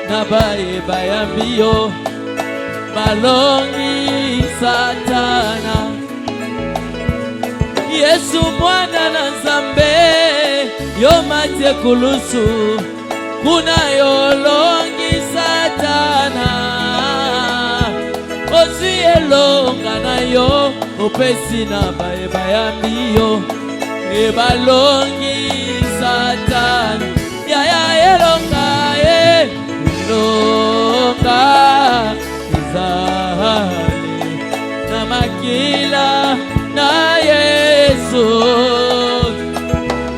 na bayebayambi yo balongi satana. Yesu mwana na Nzambe yo mate kulusu kuna yo longi satana. Ozi elonga na yo opesi na bayebayambi yo ebalongi satana. Ya elonga elonga ezali na makila na Yesu.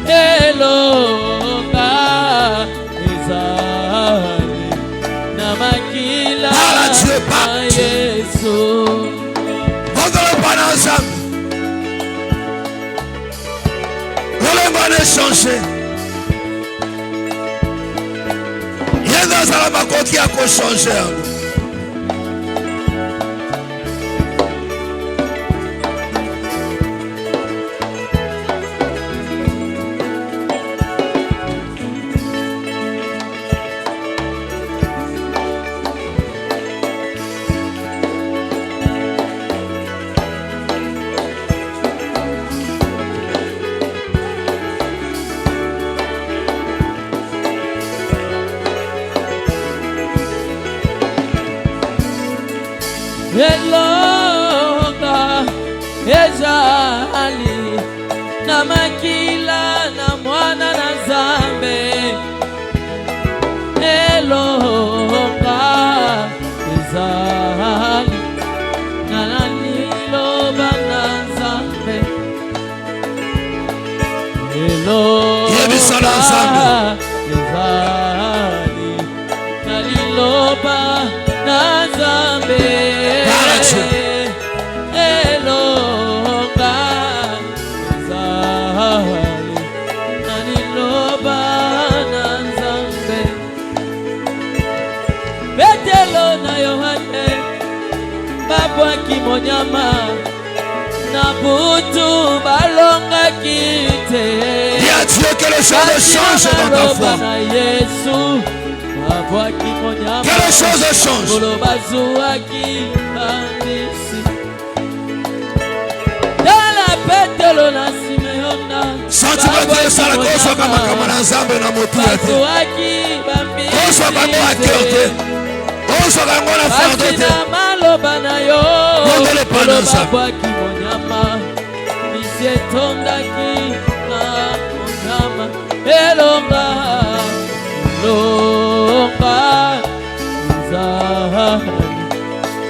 Elonga ezali na makila na Yesu. Votez pas ensemble. Voulez-vous échanger? Il y a dans la main qui a changé. Elonga ezali na makila na mwana na Nzambe elonga ezali na liloba na Nzambe elonga ezali na liloba na Nzambe elonga ezali na liloba na Nzambe. Petelo na Yohane babwaki monyama na butu balongaki te. Dis à Dieu que les choses changent dans ta foi. Que les choses changent. Sentiment ça la cause kama kama na Nzambe na motu ya te. Cause kama à cœur te. Cause kama na fardeau te. Mondele pa na Nzambe. Elonga longa zahari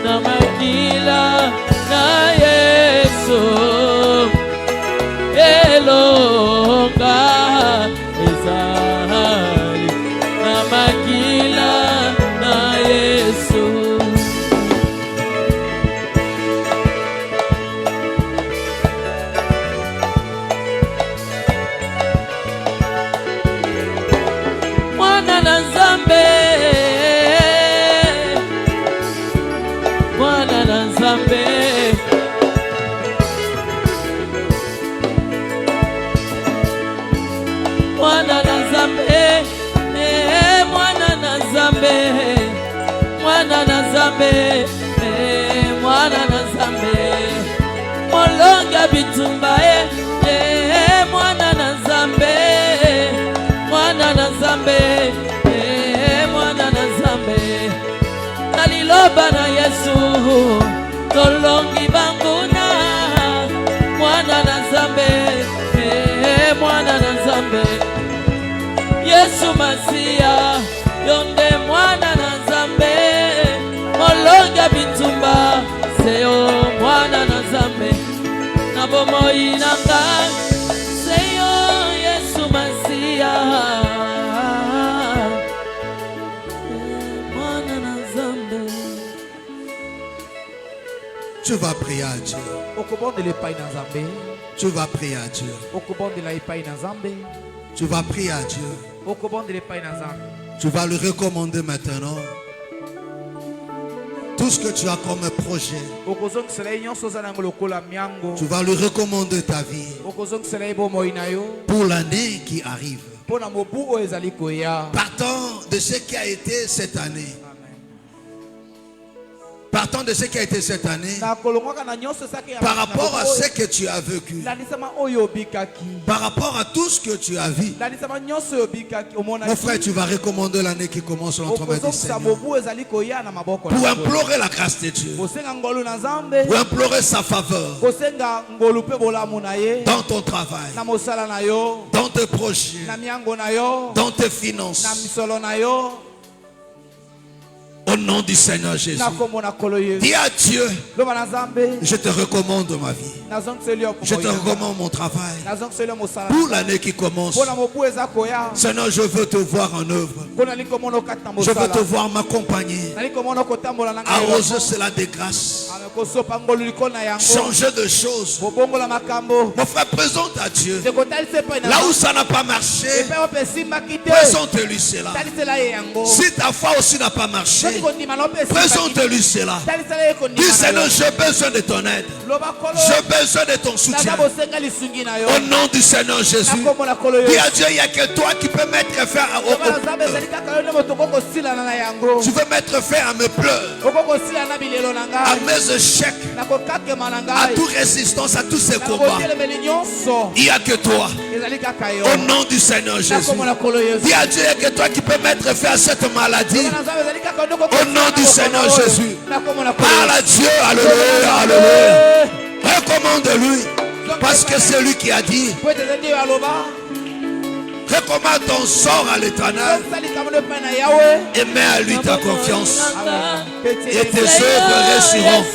na makila na Yesu elonga zahari na makila na Yesu. Mwana na Nzambe, mwana na Nzambe, mwana na Nzambe, mwana na Nzambe, mwana na Nzambe, mwana na Nzambe, molonga bitumba mwana na Nzambe, mwana na Nzambe, mwana na Nzambe, na liloba na Yesu tolongi banguna, mwana na Nzambe, mwana na Nzambe, Yesu Masia yonde mwana na Nzambe, molonga bitumba seyo mwana na Nzambe, na bomoi nanga seyo Yesu Masia mwana na Nzambe. Tu vas prier à Dieu. Tu vas prier à Dieu. Tu vas prier à Dieu. Tu vas lui recommander maintenant tout ce que tu as comme projet. Tu vas lui recommander ta vie pour l'année qui arrive. Partant de ce qui a été cette année. Partant de ce qui a été cette année, par rapport à ce que tu as vécu, par rapport à tout ce que tu as vu, mon frère, tu vas recommander l'année qui commence entre mains du Seigneur pour implorer la grâce de Dieu, pour implorer sa faveur dans ton travail, dans tes projets, dans tes finances. Au nom du Seigneur Jésus, dis à Dieu, je te recommande ma vie, je te recommande mon travail pour l'année qui commence. Seigneur, je veux te voir en œuvre, je veux te voir m'accompagner, arroser cela de grâce, changer de choses. Mon frère, présente à Dieu là où ça n'a pas marché, présente-lui cela. Si ta foi aussi n'a pas marché, présente-lui cela. Dis Seigneur, j'ai besoin de ton aide, j'ai besoin de ton soutien. Au nom du Seigneur Jésus, dis à Dieu, il n'y a que toi qui peux mettre fin à tu veux mettre fin à mes pleurs, à mes échecs, à toute résistance, à tous ces combats. Il n'y a que toi. Au nom du Seigneur Jésus, dis à Dieu, il n'y a que toi qui peux mettre fin à cette maladie. Au nom du Seigneur Jésus, parle à Dieu, alléluia, alléluia. Recommande-lui Parce que c'est lui qui a dit, recommande ton sort à l'Éternel et mets à lui ta confiance. Et tes œuvres réussiront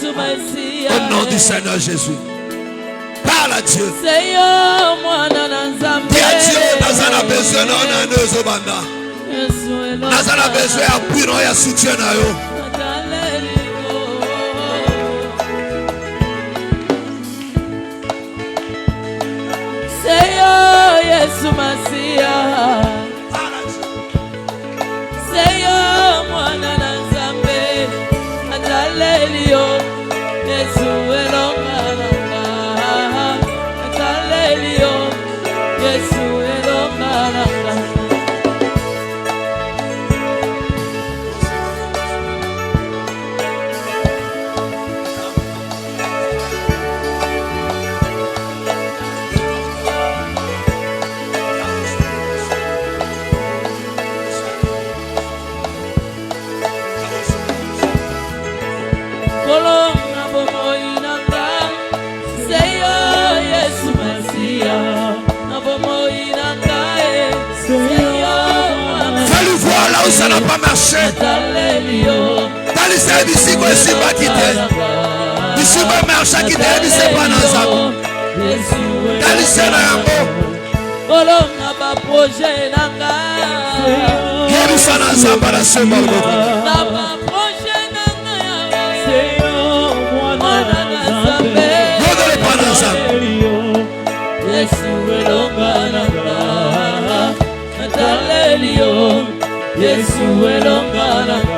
au nom du Seigneur Jésus. Parle à Dieu. Dis à Dieu, dans un besoin, dans un besoin, appui, non, il y a soutien. Seigneur Yesu Masia, Seigneur mwana na Nzambe, atalelio Yesu elongalanga, atalelio Yesu elongalanga. Fais-lui voir là où ça n'a pas marché. Dans les services ici, quoi, ici, pas quitté. Ici, pas marché, quitté, ici, pas dans ça. Dans les services, Yesu elonga nanga